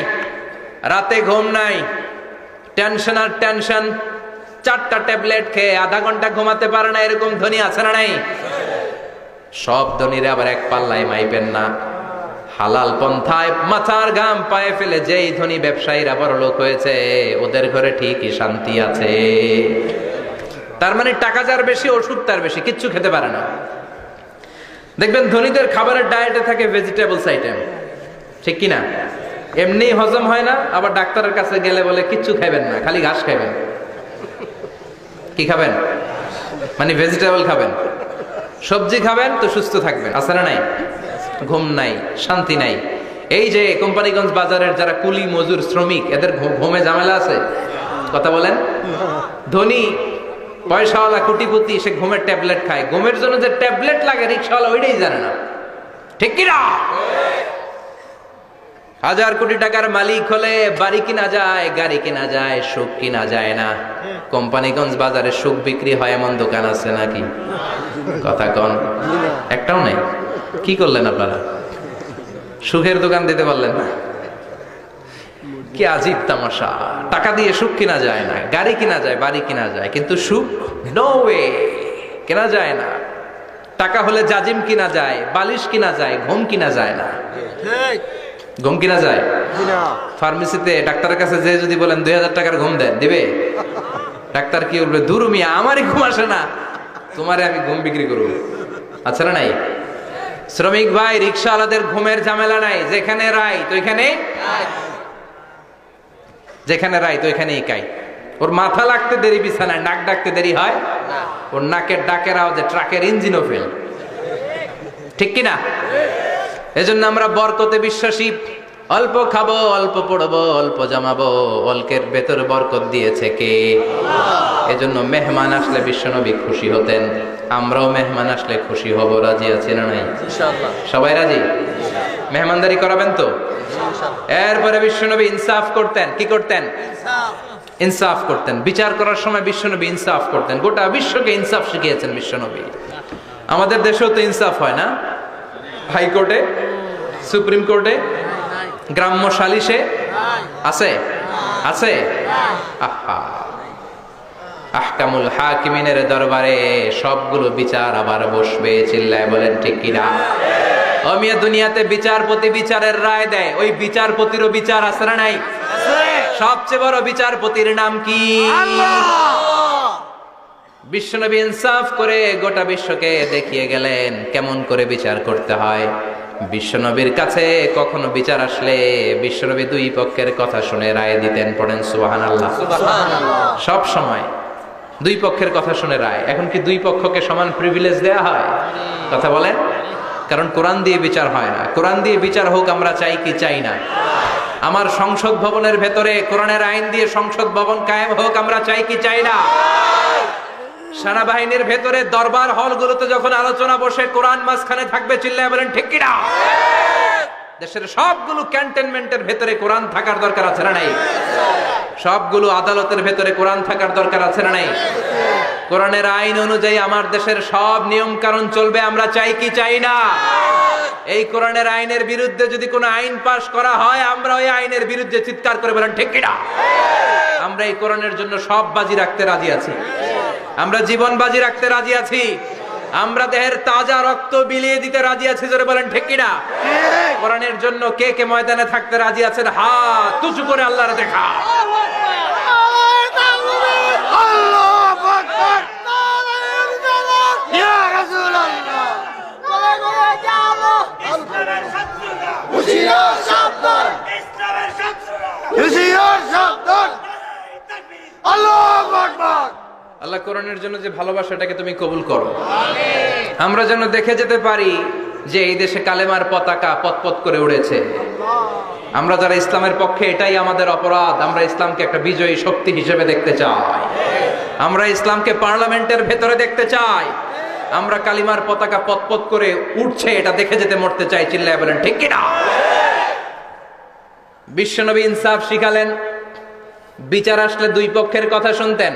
[SPEAKER 1] রাতে ঘুম নাই, টেনশন আর টেনশন, 4টা ট্যাবলেট খেয়ে আধা ঘন্টা ঘুমাতে পারে না, এরকম ধনী আছে না নাই? সব ধনীরা আবার এক পাল্লায় মাইবেন না। হালাল পন্থায় মাথার ঘাম পায়ে ফেলে যেই ধনী ব্যবসায়ীরা বড় লোক হয়েছে, ওদের ঘরে ঠিকই শান্তি আছে। তার মানে টাকা যার বেশি, ওষুধ তার বেশি, কিচ্ছু খেতে পারে না। দেখবেন ধনীদের খাবারের ডায়েটে থাকে ভেজিটেবলস আইটেম, ঠিক কিনা? এমনি হজম হয় না, আবার ডাক্তারের কাছে গেলে বলে কিচ্ছু খাবেন না, খালি ঘাস খাবেন। কি খাবেন? মানে ভেজিটেবল খাবেন, সবজি খাবেন তো সুস্থ থাকবেন। আছে না নাই? ঘুম নাই, শান্তি নাই। এই যে কোম্পানিগঞ্জ বাজারের যারা কুলি মজুর শ্রমিক, এদের ঘুমে ঝামেলা আছে? কথা বলেন। ধনী পয়সাওয়ালা কোটিপতি, সে ঘুমের ট্যাবলেট খায়। ঘুমের জন্য যে ট্যাবলেট লাগে রিক্সাওয়ালা ওইটাই জানে না, ঠিক কিনা? 1000 কোটি টাকার মালিক হলে বাড়ি কিনা যায়, গাড়ি কিনা যায়, সুখ কিনা যায় না। কোম্পানিগঞ্জ বাজারে সুখ বিক্রি হয় এমন দোকান আছে নাকি? কথা কন, একটাও নাই। কি করলেন আপনারা? সুখের দোকান দিতে পারলেন না? কি আজীব তামাশা। টাকা দিয়ে সুখ কিনা যায় না, গাড়ি কিনা যায়, বাড়ি কিনা যায়, কিন্তু সুখ নো ওয়ে, কেনা যায় না। টাকা হলে জাজিম কিনা যায়, বালিশ কিনা যায়, ঘুম কিনা যায় না। ঘুম কিনা যায়? ফার্মেসিতে ডাক্তারের কাছে যে যদি বলেন 2000 টাকার ঘুম দেন, দিবে? ডাক্তার কি বলবে? দূর মিয়া, আমারই ঘুম আসে না, তোমারে আমি ঘুম বিক্রি করবো। আচ্ছা না নাই? শ্রমিক ভাই, রিক্সাওয়ালাদের ঘুমের ঝামেলা নাই। যেখানে রাই তো এখানে, যেখানে রাই তো এখানেই কাই। ওর মাথা লাগতে দেরি বিছানায়, নাক ডাকতে দেরি হয়? ওর নাকের ডাকের আওয়াজে ট্রাকের ইঞ্জিনও ফেল, ঠিক কিনা? এজন্য আমরা বরকতে বিশ্বাসী। অল্প খাবো, অল্প পড়বো, অল্প জমাবো, অল্পের ভেতর বরকত দিয়েছে কে? এজন্য মেহমান আসলে বিশ্বনবী খুশি হতেন, আমরাও মেহমান আসলে খুশি হব। রাজি আছি না নাই? সবাই রাজি? মেহমানদারি করাবেন তো? এরপরে বিশ্বনবী ইনসাফ করতেন। কি করতেন? ইনসাফ করতেন। বিচার করার সময় বিশ্বনবী ইনসাফ করতেন। গোটা বিশ্বকে ইনসাফ শিখিয়েছেন বিশ্বনবী। আমাদের দেশেও তো ইনসাফ হয় না? হাইকোর্টে, সুপ্রিম কোর্টে, গ্রাম্য সালিশে আছে? আছে? আহা, আহকামুল হাকিমিনের দরবারে সবগুলো বিচার আবার বসবে। চিল্লায় বলেন ঠিক কিনা? অমিয়া দুনিয়াতে বিচারপতি বিচারের রায় দেয়, ওই বিচারপতিরও বিচার আছে না নাই? সবচেয়ে বড় বিচারপতির নাম কি? বিশ্বনবী ইনসাফ করে গোটা বিশ্বকে দেখিয়ে গেলেন কেমন করে বিচার করতে হয়। বিশ্বনবীর কাছে কখনো বিচার আসলে বিশ্বনবী দুই পক্ষের কথা শুনে রায় দিতেন। পড়েন সুবহানাল্লাহ। সব সময় দুই পক্ষের কথা শুনে রায়। এখন কি দুই পক্ষকে সমান প্রিভিলেজ দেয়া হয়? কথা বলেন। কারণ কোরআন দিয়ে বিচার হয় না। কোরআন দিয়ে বিচার হোক আমরা চাই কি চাই না? আমার সংসদ ভবনের ভেতরে কোরআনের আইন দিয়ে সংসদ ভবন কায়েম হোক আমরা চাই কি চাই না? সেনাবাহিনীর ভেতরে দরবার হলগুলোতে যখন আলোচনা বসে কোরআন মাঝখানে থাকবে, চিল্লায় বলেন ঠিক কিনা? দেশের সবগুলো ক্যান্টনমেন্টের ভেতরে কোরআন থাকার দরকার আছে না নাই? সবগুলো আদালতের ভেতরে কোরআন থাকার দরকার আছে না নাই? কোরআনের আইন অনুযায়ী আমার দেশের সব নিয়ম কানুন চলবে আমরা চাই কি চাই না? এই কোরআনের আইনের বিরুদ্ধে যদি কোনো আইন পাশ করা হয়, আমরা ওই আইনের বিরুদ্ধে চিৎকার করে বলেন ঠিক কিনা? আমরা এই কোরআনের জন্য সব বাজি রাখতে রাজি আছি। আমরা জীবন বাজি রাখতে রাজি আছি। আমরা দেহের তাজা রক্ত বিলিয়ে দিতে রাজি আছি। জোরে বলেন ঠিক কিনা? কোরআনের জন্য কে কে ময়দানে থাকতে রাজি আছেন? হাত উঁচু করে আল্লাহর দেখা। আল্লাহ কোরআনের জন্য যে ভালোবাসাটাকে তুমি কবুল করো। আমরা যেন দেখে যেতে পারি যে এই দেশে কালেমার পতাকা পতপত করে উড়েছে। আমরা যারা ইসলামের পক্ষে, এটাই আমাদের অপরাধ। আমরা ইসলামকে একটা বিজয়ী শক্তি হিসেবে দেখতে চাই। আমরা ইসলামকে পার্লামেন্টের ভেতরে দেখতে চাই। আমরা কালিমার পতাকা পতপত করে উঠছে এটা দেখে যেতে মরতে চাই। চিল্লায় বলেন ঠিক কিনা? বিশ্বনবী ইনসাফ শিখালেন। বিচার আসলে দুই পক্ষের কথা শুনতেন।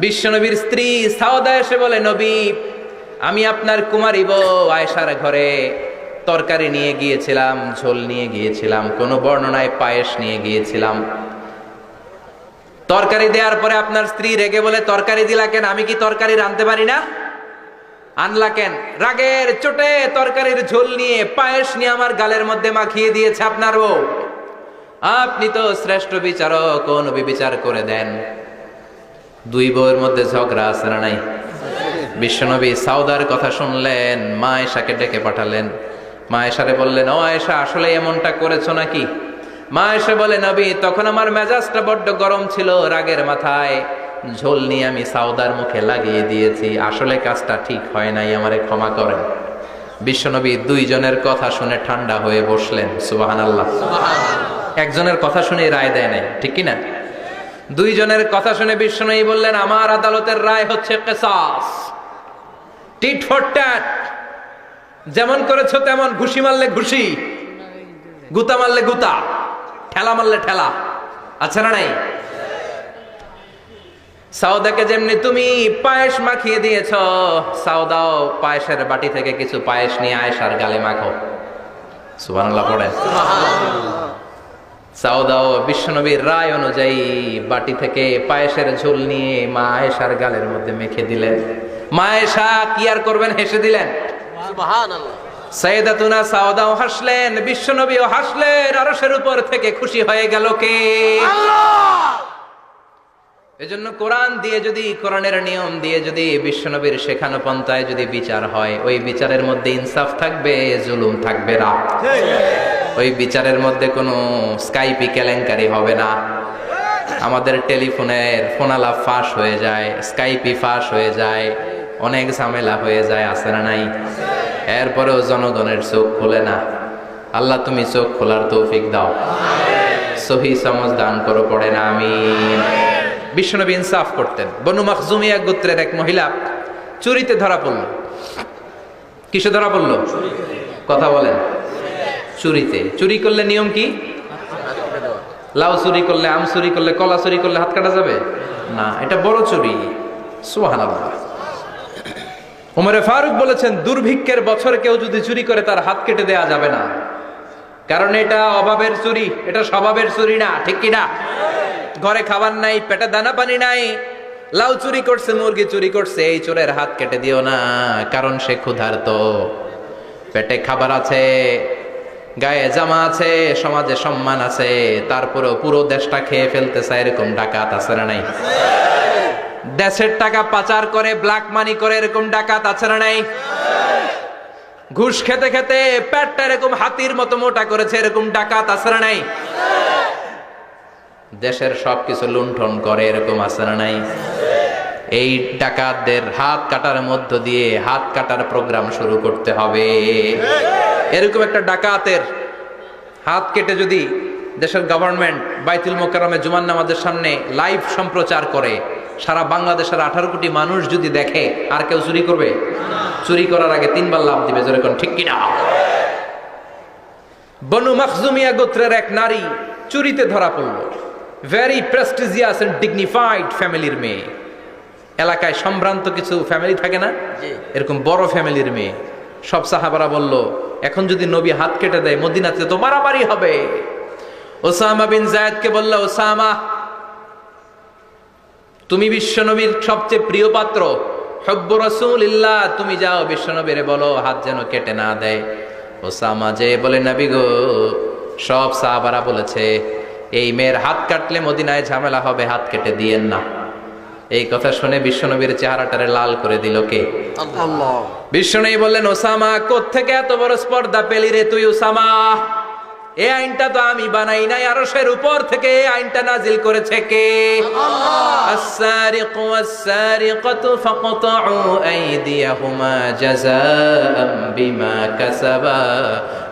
[SPEAKER 1] বিশ্বনবীর স্ত্রী সাউদা এসে বলে, নবী, আমি আপনার কুমারী বউ আয়েশার ঘরে তরকারি নিয়ে গিয়েছিলাম, ঝোল নিয়ে গিয়েছিলাম, কোন বর্ণনায় পায়েস নিয়ে গিয়েছিলাম। তরকারি দেওয়ার পরে আপনার স্ত্রী রেগে বলে, তরকারি দিলা কেন? আমি কি তরকারি রাঁধতে পারি না? আনলা কেন? রাগের চোটে তরকারির ঝোল নিয়ে, পায়েস নিয়ে আমার গালের মধ্যে মাখিয়ে দিয়েছে আপনার বউ। আপনি তো শ্রেষ্ঠ বিচারক, কোন বিচার করে দেন। দুই বউয়ের মধ্যে ঝগড়া আছে না নাই? বিশ্বনবী সাউদার কথা শুনলেন, মা আয়েশাকে ডেকে পাঠালেন। মা আয়েশারে বললেন, ও আয়েশা, আসলে এমনটা করেছো নাকি? মা আয়েশা বলে, নবী, তখন আমার মেজাজটা বড্ড গরম ছিল, রাগের মাথায় ঝোল নিয়ে আমি সাউদার মুখে লাগিয়ে দিয়েছি, আসলে কাজটা ঠিক হয় নাই, আমারে ক্ষমা করেন। বিশ্বনবী দুইজনের কথা শুনে ঠান্ডা হয়ে বসলেন। সুবহানাল্লাহ। একজনের কথা শুনে রায় দেয় নাই, ঠিক কি না? দুইজনের কথা শুনে বিশ্বনবী বললেন, আমার আদালতের রায় হচ্ছে কিসাস, টিট ফর ট্যাট। যেমন করেছো তেমন, ঘুষি মারলে ঘুষি, গুতা মারলে গুতা, ঠেলা মারলে ঠেলা, আছে না নাই? সাউদাকে যেমনি তুমি পায়েস মাখিয়ে দিয়েছ, সাউদাও পায়েসের বাটি থেকে কিছু পায়েস নিয়ে আয়েশার গালে মাখো। সুবহানাল্লাহ পড়েন। সাউদাও বিশ্বনবীর রায় অনুযায়ী বাটি থেকে পায়েসের ঝোল নিয়ে মা আয়েশার গালের মধ্যে মেখে দিলেন। মা আয়েশা কি আর করবেন, হেসে দিলেন।
[SPEAKER 2] সুবহানাল্লাহ।
[SPEAKER 1] সাইয়েদাতুনা সাউদাও হাসলেন, বিশ্বনবীও হাসলেন। আরশের উপর থেকে খুশি হয়ে গেল কে? আল্লাহ। এজন্য কোরআন দিয়ে যদি, কোরআনের নিয়ম দিয়ে যদি, বিশ্বনবীর শেখানো পন্থায় যদি বিচার হয়, ওই বিচারের মধ্যে ইনসাফ থাকবে, জুলুম থাকবে না। ওই বিচারের মধ্যে কোনো স্কাইপি কেলেঙ্কারি হবে না। আমাদের টেলিফোনের ফোনালাপ ফাঁস হয়ে যায়, স্কাইপি ফাঁস হয়ে যায়, অনেক ঝামেলা হয়ে যায়, আছে না নাই? এরপরেও জনগণের চোখ খোলে না। আল্লাহ তুমি চোখ খোলার তৌফিক দাও, সহি সমঝ দান করো, পড়ে না আমিন। বিশ্বনবী ইনসাফ করতেন। বনু মাখজুমিয়া গোত্রের এক মহিলা চুরিতে ধরা পড়ল। কিসে ধরা পড়ল? কথা বলেন। চুরিতে। চুরি করলে নিয়ম কি? লাউ চুরি করলে, আম চুরি করলে, কলা চুরি করলে হাত কাটা যাবে না, এটা বড় চুরি। সুবহানাল্লাহ। ওমরে ফারুক বলেছেন, দুর্ভিক্ষের বছর কেউ যদি চুরি করে তার হাত কেটে দেয়া যাবে না, কারণ এটা অভাবের চুরি, এটা স্বভাবের চুরি না, ঠিক কিনা? ঘরে খাবার নাই, পেটে দানা পানি নাই, লাউ চুরি করছে, মুরগি চুরি করছে, এই চোরের হাত কেটে দিও না, কারণ সে ক্ষুধার্ত। পেটে খাবার আছে, গায়ে জামা আছে, সমাজে সম্মান আছে, তারপরেও পুরো দেশটা খেয়ে ফেলতেছে, এরকম ডাকাত আছে না নাই? দেশের টাকা পাচার করে, ব্ল্যাক মানি করে, এরকম ডাকাত আছে না নাই? ঘুষ খেতে খেতে পেটটা এরকম হাতির মতো মোটা করেছে, এরকম ডাকাত আছে না নাই? দেশের সবকিছু লুণ্ঠন করে, এরকম আছে না নাই? এই ডাকাতদের হাত কাটার মধ্য দিয়ে হাত কাটার প্রোগ্রাম শুরু করতে হবে। এরকম একটা ডাকাতের হাত কেটে যদি দেশের গভর্নমেন্ট বাইতুল মোকাররমে জুমার নামাজের সামনে লাইভ সম্প্রচার করে, সারা বাংলাদেশের 18 কোটি মানুষ যদি দেখে, আর কেউ চুরি করবে? চুরি করার আগে 3 বার লাভ দিবে, যেরকম, ঠিক কিনা? বনু মাখজুমিয়া গোত্রের এক নারী চুরিতে ধরা পড়ল। ভেরি প্রেস্টিজিয়াস এন্ড ডিগনিফাইড ফ্যামিলির মেয়ে। এলাকায় সম্ভ্রান্ত কিছু ফ্যামিলি থাকে না, এরকম বড় ফ্যামিলির মেয়ে। সব সাহাবারা বলল, এখন যদি নবী হাত কেটে দেয়, মদিনাতে তো মারামারি হবে। ওসামা বিন যায়েদকে বলল, ওসামা, তুমি বিশ্বনবীর সবচেয়ে প্রিয় পাত্র, হুব্বু রাসূলিল্লাহ, তুমি যাও বিশ্বনবীরে বলো হাত যেন কেটে না দেয়। ওসামা যে বলে, নবী গো, সব সাহাবারা বলেছে এই মেয়ের হাত কাটলে মদিনায় ঝামেলা হবে, হাত কেটে দিয়েন না। এই কথা শুনে বিশ্বনবীর চেহারাটারে লাল করে দিল কে?
[SPEAKER 2] আল্লাহ।
[SPEAKER 1] বিশ্বনবী বললেন, ওসামা, কোত্থেকে এত বড় স্পর্ধা পেলি রে তুই ওসামা? এই আইনটা তো আমি বানাই নাই, আরশের উপর থেকে এই আইনটা নাজিল করেছে কে? আল্লাহ। আস-সারিকু ওয়াস-সারিকাতু ফাকতাউ আইদিয়াহুমা জাযাআম বিমা কাসাবা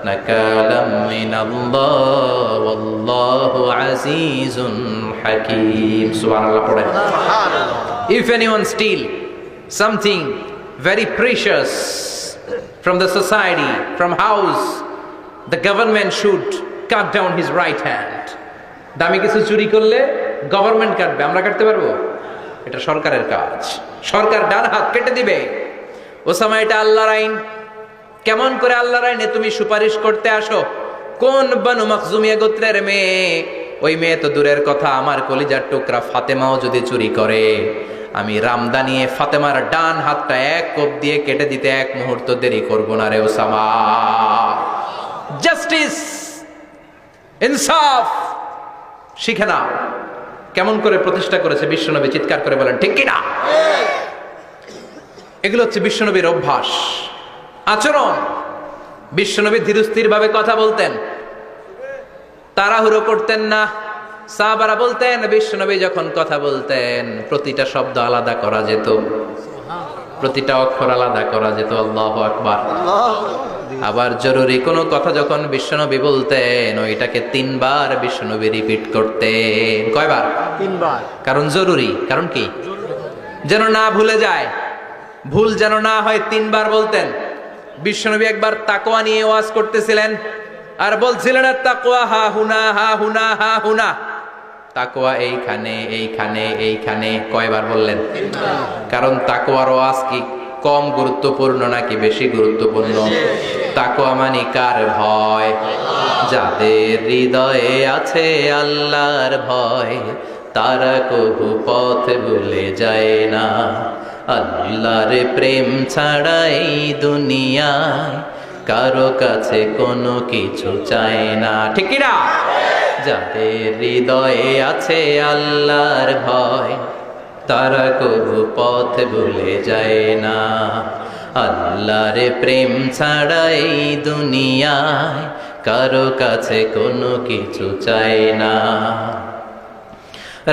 [SPEAKER 1] নাকালাম মিনাল্লাহ ওয়াল্লাহু আজিজুন হাকীম। সুবহানাল্লাহ পড়ে। সুবহানাল্লাহ। If anyone steal something very precious from the society, from house, the government should cut down his right hand. দামি কিছু চুরি করলে গভর্নমেন্ট কাটবে, আমরা কাটতে পারবো? এটা সরকারের কাজ, সরকার ডান হাত কেটে দিবে। ওসামা, এটা আল্লাহর আইন, কেমন করে আল্লাহর আইনে তুমি সুপারিশ করতে আসো? কোন বানু মাখজুমিয়া গোত্রের মেয়ে? ওই মেয়ে তো দূরের কথা, আমার কলিজার টুকরা ফাতেমাও যদি চুরি করে, আমি রামদা নিয়ে ফাতেমার ডান হাতটা এক কোপ দিয়ে কেটে দিতে এক মুহূর্ত দেরি করব না রে ওসামা। জাস্টিস, ইনসাফ শিখে নাও। কেমন করে প্রতিষ্ঠা করেছে বিশ্বনবী, চিৎকার করে বলেন ঠিক কিনা? এগুলো হচ্ছে বিশ্বনবীর অভ্যাস, আচরণ। বিশ্বনবী ধীরস্থির ভাবে কথা বলতেন, তাড়াহুড়ো করতেন না। সাহাবারা বলতেন বিশ্বনবী যখন কথা বলতেন প্রতিটা শব্দ আলাদা করা যেত, প্রতিটা অক্ষর আলাদা করা যেত। আল্লাহু আকবার। আবার জরুরি কোনো কথা যখন বিশ্বনবী বলতেন ওইটাকে 3 বার বিশ্বনবী রিপিট করতেন। কয়বার?
[SPEAKER 2] 3 বার।
[SPEAKER 1] কারণ জরুরি। কারণ কি? যেন না ভুলে যায়, ভুল যেন না হয় 3 বার বলতেন। বিশ্বনবী একবার তাকওয়া নিয়ে ওয়াজ করতেছিলেন আর বলছিলেন তাকওয়া হা হুনা হা হুনা হা হুনা। তাকওয়া এইখানে এইখানে এইখানে। কয়বার বললেন?
[SPEAKER 2] 3 বার।
[SPEAKER 1] কারণ তাকওয়ার ওয়াজ কি কম গুরুত্বপূর্ণ নাকি বেশি গুরুত্বপূর্ণ? তাকওয়া মানে কার ভয়? যাদের হৃদয়ে আছে আল্লাহর ভয় তারা কবু পথ ভুলে যায় না। আল্লাহর প্রেম ছাড়া এই দুনিয়ায় কারো কাছে কোনো কিছু চায় না। ঠিক কি না? যাদের হৃদয়ে আছে আল্লাহর ভয় তারা কবু পথ ভুলে যায় না। আল্লাহর প্রেম ছাড়া এই দুনিয়ায় কারো কাছে কোনো কিছু চায় না।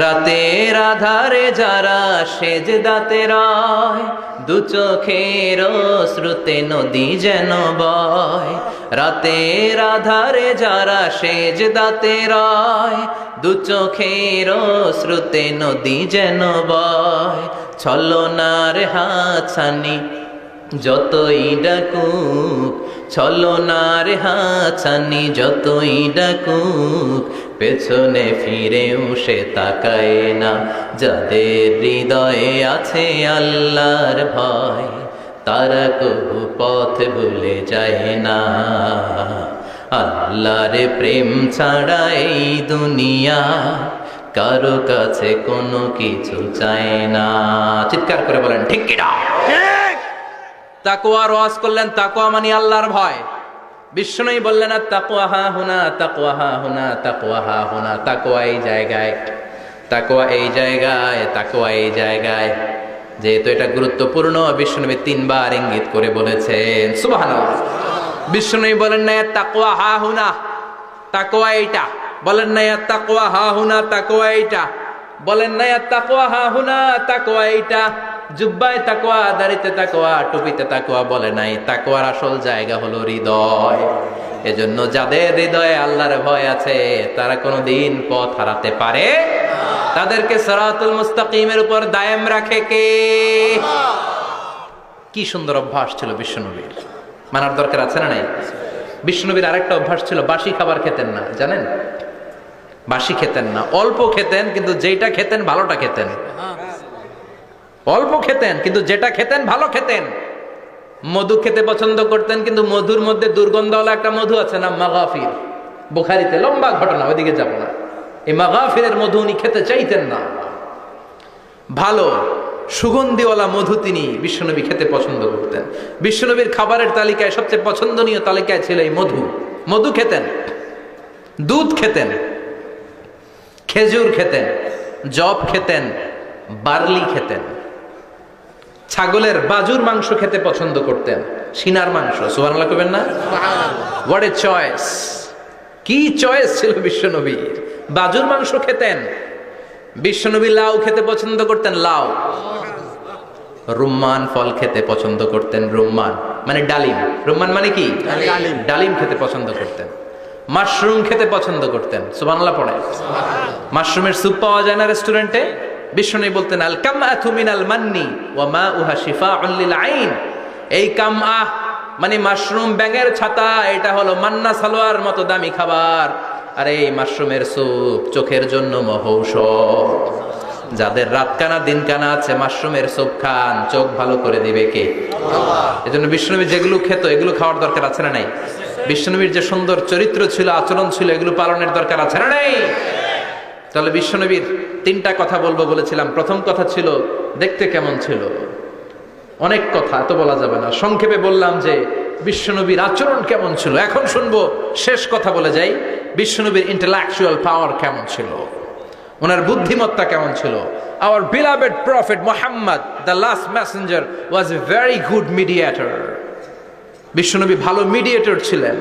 [SPEAKER 1] রাতের আধারে যারা সেজদাতে রয় দু চোখের শ্রুতে নদী যেন বয়। রাতের আধারে যারা সেজদাতে রয় দু চোখের শ্রুতে নদী যেন বয়। ছলনার হাতছানি যতই ডাকুক, ছলনার হাতছানি যতই ডাকুক, পেছনে ফিরেও সে তাকায় না। যাদের হৃদয়ে আছে আল্লাহর ভয় তারা কবু পথ ভুলে যায় না। আল্লাহর প্রেম ছাড়া এই দুনিয়া কারো কাছে কোনো কিছু চায় না। চিৎকার করে বলেন ঠিক কি না? তাকওয়ার ওয়াজ করলেন, তাকওয়া মানে আল্লাহর ভয়। বিষ্ণুই বললেন তাকওয়া হা হুনা, তাকওয়া হা হুনা, তাকওয়া হা হুনা। তাকওয়া এই জায়গায়, তাকওয়া এই জায়গায়, তাকওয়া এই জায়গায়। যেহেতু এটা গুরুত্বপূর্ণ বিষ্ণুনবী 3 বার ইঙ্গিত করে বলেছেন। সুবহানাল্লাহ। বিষ্ণুই বলেন না তাকওয়া হা হুনা, তাকওয়া এইটা। বলেন না তাকওয়া হা হুনা, তাকওয়া এইটা। বলেন না তাকওয়া হা হুনা, তাকওয়া এইটা। জুব্বায় তাকওয়া, দাড়িতে তাকওয়া, টুপিতে তাকওয়া বলে নাই। তাকওয়ার আসল জায়গা হলো হৃদয়। এজন্য যাদের হৃদয়ে আল্লাহর ভয় আছে তারা কোনোদিন পথ হারাতে পারে, তাদেরকে সিরাতুল মুস্তাকিমের উপর দায়েম রাখে কে? কি সুন্দর অভ্যাস ছিল বিশ্বনবীর, মানার দরকার আছে না নাই? বিশ্বনবীর আরেকটা অভ্যাস ছিল, বাসি খাবার খেতেন না। জানেন? বাসি খেতেন না, অল্প খেতেন, কিন্তু যেটা খেতেন ভালোটা খেতেন। অল্প খেতেন কিন্তু যেটা খেতেন ভালো খেতেন। মধু খেতে পছন্দ করতেন, কিন্তু মধুর মধ্যে দুর্গন্ধওয়ালা একটা মধু আছে না, মাগাফির। বুখারীতে লম্বা ঘটনা, ওইদিকে যাব না। এই মাগাফিরের মধু উনি খেতে চাইতেন না। ভালো সুগন্ধিওয়ালা মধু তিনি বিশ্বনবী খেতে পছন্দ করতেন। বিশ্বনবীর খাবারের তালিকায় সবচেয়ে পছন্দনীয় তালিকায় ছিল এই মধু। মধু খেতেন, দুধ খেতেন, খেজুর খেতেন, জব খেতেন, বার্লি খেতেন, ছাগলের বাজুর মাংস খেতে পছন্দ করতেন, সিনার মাংস। সুবহানাল্লাহ কইবেন না? What a choice! কি চয়েস ছিল বিশ্বনবীর! বাজুর মাংস খেতেন। বিশ্বনবী লাউ খেতে পছন্দ করতেন, লাউ। রুম্মান ফল খেতে পছন্দ করতেন, রুম্মান মানে ডালিম। রুম্মান মানে কি?
[SPEAKER 2] ডালিম।
[SPEAKER 1] ডালিম খেতে পছন্দ করতেন। মাশরুম খেতে পছন্দ করতেন। সুবহানাল্লাহ পড়ে। মাশরুমের স্যুপ পাওয়া যায় না রেস্টুরেন্টে? বিশ্বনবী বলতেন আল কামআতু মিনাল মান্নি ওয়া মাউহা শিফাউন লিল আইন। এই কামআ মানে মাশরুম, ব্যাঙের ছাতা, এটা হলো মান্না সালোয়ার মতো দামি খাবার। আর এই মাশরুমের স্যুপ চোখের জন্য মহৌষধ। যাদের রাত কানা দিন কানা আছে মাশরুমের চোখ খান, চোখ ভালো করে দিবে কে? এজন্য বিশ্বনবী যেগুলো খেত এগুলো খাওয়ার দরকার আছে না নাই? বিশ্বনবীর যে সুন্দর চরিত্র ছিল, আচরণ ছিল, এগুলো পালনের দরকার আছে না নাই? তাহলে বিশ্বনবীর তিনটা কথা বলবো বলেছিলাম। প্রথম কথা ছিল দেখতে কেমন ছিল। অনেক কথা এত বলা যাবে না, সংক্ষেপে বললাম যে বিশ্বনবীর আচরণ কেমন ছিল। এখন শুনবো, শেষ কথা বলে যাই, বিশ্বনবীর ইন্টেলেকচুয়াল পাওয়ার কেমন ছিল, ওনার বুদ্ধিমত্তা কেমন ছিল। Our beloved prophet Muhammad, the last messenger, was a very good mediator. বিশ্বনবী ভালো মিডিয়েটর ছিলেন,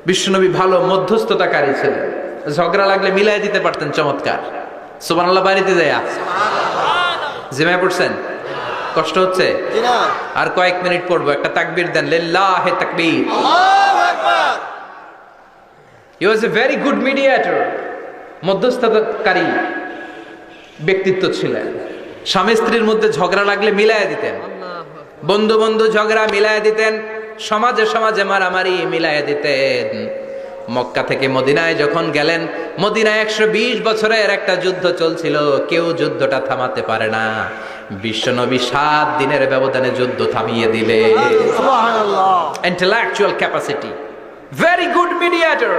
[SPEAKER 1] বিশ্বনবী ভালো মধ্যস্থতাকারী ছিলেন। ঝগড়া লাগলে মিলাই দিতে পারতেন চমৎকার। সুবহানাল্লাহ বাড়িতে যায় জিমায় পড়ছেন? কষ্ট হচ্ছে? আর কয়েক মিনিট পড়বো, একটা তাকবীর দেন, লিল্লাহি তাকবীর।
[SPEAKER 2] আল্লাহু আকবার।
[SPEAKER 1] He was a very good mediator, মধ্যস্থতাকারী ব্যক্তিত্ব ছিলেন। স্বামী স্ত্রীর মধ্যে ঝগড়া লাগলে মিলাইয়া দিতেন, বন্ধু বন্ধু ঝগড়া মিলাইয়া দিতেন, সমাজে সমাজে মারামারি মিলাইয়া দিতেন। মক্কা থেকে মদিনায় যখন গেলেন, মদিনায় 120 বছরের একটা যুদ্ধ চলছিল, কেউ যুদ্ধটা থামাতে পারে না। বিশ্বনবী 7 দিনের ব্যবধানে যুদ্ধ থামিয়ে দিলে।
[SPEAKER 2] সুবহানাল্লাহ।
[SPEAKER 1] Intellectual capacity, very good mediator.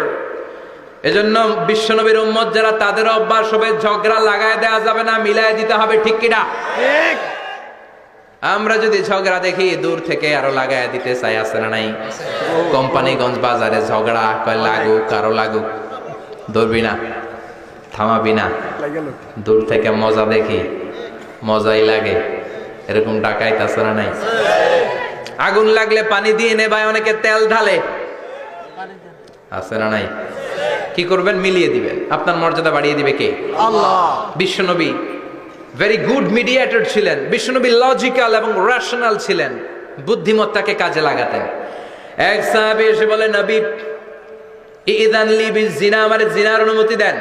[SPEAKER 1] এজন্য বিশ্বনবীর উম্মত যারা, তাদের অভ্যাস হবে ঝগড়া লাগায় দেওয়া যাবে না, মিলায় দিতে হবে, ঠিক কিনা?
[SPEAKER 2] ঠিক।
[SPEAKER 1] আমরা যদি ঝগড়া দেখি দূর থেকে আরো লাগায় দিতে চাই, আছে না নাই? কোম্পানিগঞ্জ বাজারে ঝগড়া, কয় লাগুক কারো লাগুক, ধরবি না, থামাবি না, দূর থেকে মজা দেখি, মজাই লাগে, এরকম ডাকাইত আছে না নাই? আগুন লাগলে পানি দিয়ে নেবায়, অনেকে তেল ঢালে, আছে না নাই? কি করবেন? মিলিয়ে দিবেন। আপনার মর্যাদা বাড়িয়ে দিবে কে?
[SPEAKER 2] আল্লাহ।
[SPEAKER 1] বিশ্বনবী ভেরি গুড মিডিয়েটর ছিলেন। বিশ্বনবী লজিক্যাল এবং রেশনাল ছিলেন, বুদ্ধিমত্তাকে কাজে লাগাতেন। এক সাহাবী এসে বলে, নবী ইযান লি বিজিনা, আমারে জিনার অনুমতি দেন।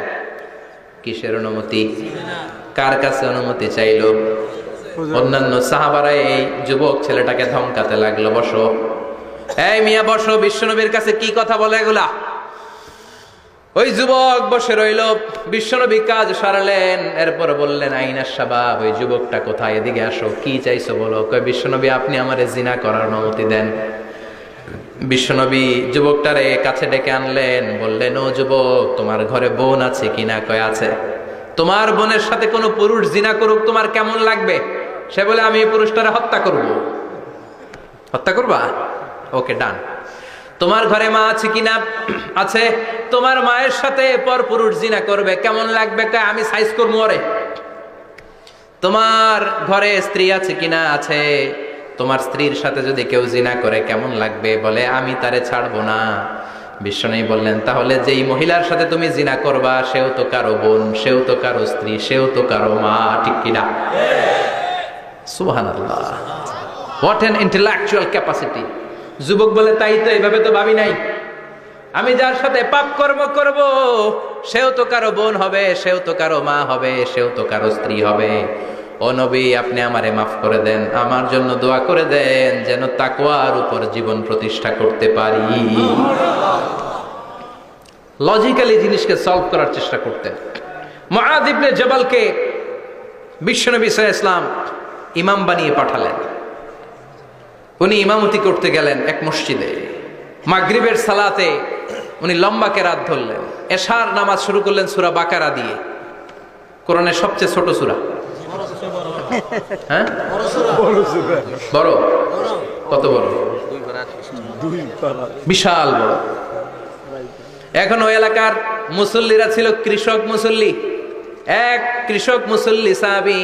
[SPEAKER 1] কিসের অনুমতি? কার কাছে অনুমতি চাইলো? অন্যান্য সাহাবারা এই যুবক ছেলেটাকে ধমকাতে লাগলো, বসো, এই মিয়া বসো, বিশ্বনবীর কাছে কি কথা বলে এগুলা? ওই যুবক বসে রইল। বিশ্বনবী কাজ সারালেন, এরপর বললেন, আইনা শাবাব, ওই যুবকটা কোথায়, এদিকে আসো, কি চাইছো বলো। কয়, বিশ্বনবী আপনি আমারে জিনা করার অনুমতি দেন। বিশ্বনবী যুবকটারে কাছে ডেকে আনলেন, বললেন, ও যুবক, তোমার ঘরে বোন আছে কিনা? কয় আছে। তোমার বোনের সাথে কোনো পুরুষ জিনা করুক, তোমার কেমন লাগবে? সে বলে, আমি এই পুরুষটারে হত্যা করব। হত্যা করবা? ওকে, ডান। তোমার ঘরে মা আছে কিনা? আছে। তোমার মায়ের সাথে পর পুরুষ জিনা করবে, কেমন লাগবে? কয়, আমি সাইজ করবো ওরে। তোমার ঘরে স্ত্রী আছে কিনা? আছে। তোমার স্ত্রীর সাথে যদি কেউ জিনা করে কেমন লাগবে? বলে, আমি তারে ছাড়বো না। বিশ্বনবী বললেন, তাহলে যেই মহিলার সাথে তুমি জিনা করবা, সেও তো কারো বোন, সেও তো কারো স্ত্রী, সেও তো কারো মা, ঠিক কিনা? সুবহানাল্লাহ, হোয়াট অ্যান ইন্টেলেকচুয়াল ক্যাপাসিটি। যুবক বলে, তাই তো, এইভাবে তো ভাবি নাই। আমি যার সাথে পাপ কর্ম করব, সেও তো কারো বোন হবে, সেও তো কারো মা হবে, সেও তো কারো স্ত্রী হবে। ও নবী, আপনি আমারে মাফ করে দেন, আমার জন্য দোয়া করে দেন, যেন তাকওয়ার উপর জীবন প্রতিষ্ঠা করতে পারি। লজিক্যালি জিনিসকে সলভ করার চেষ্টা করতেন। মুআয ইবনে জবালকে বিশ্বনবী সাল্লাল্লাহু আলাইহি ওয়াসাল্লাম ইমাম বানিয়ে পাঠালেন। উনি ইমামতি করতে গেলেন এক মসজিদে। মাগরিবের সালাতে উনি লম্বা কেরাত ধরলেন। এশার নামাজ শুরু করলেন সূরা বাকারা দিয়ে, কোরআনের সবচেয়ে ছোট সূরা। হ্যাঁ, বড়। কত বড়? বিশাল বড়। এখন ওই এলাকার মুসল্লিরা ছিল কৃষক মুসল্লি। এক কৃষক মুসল্লি সাহাবী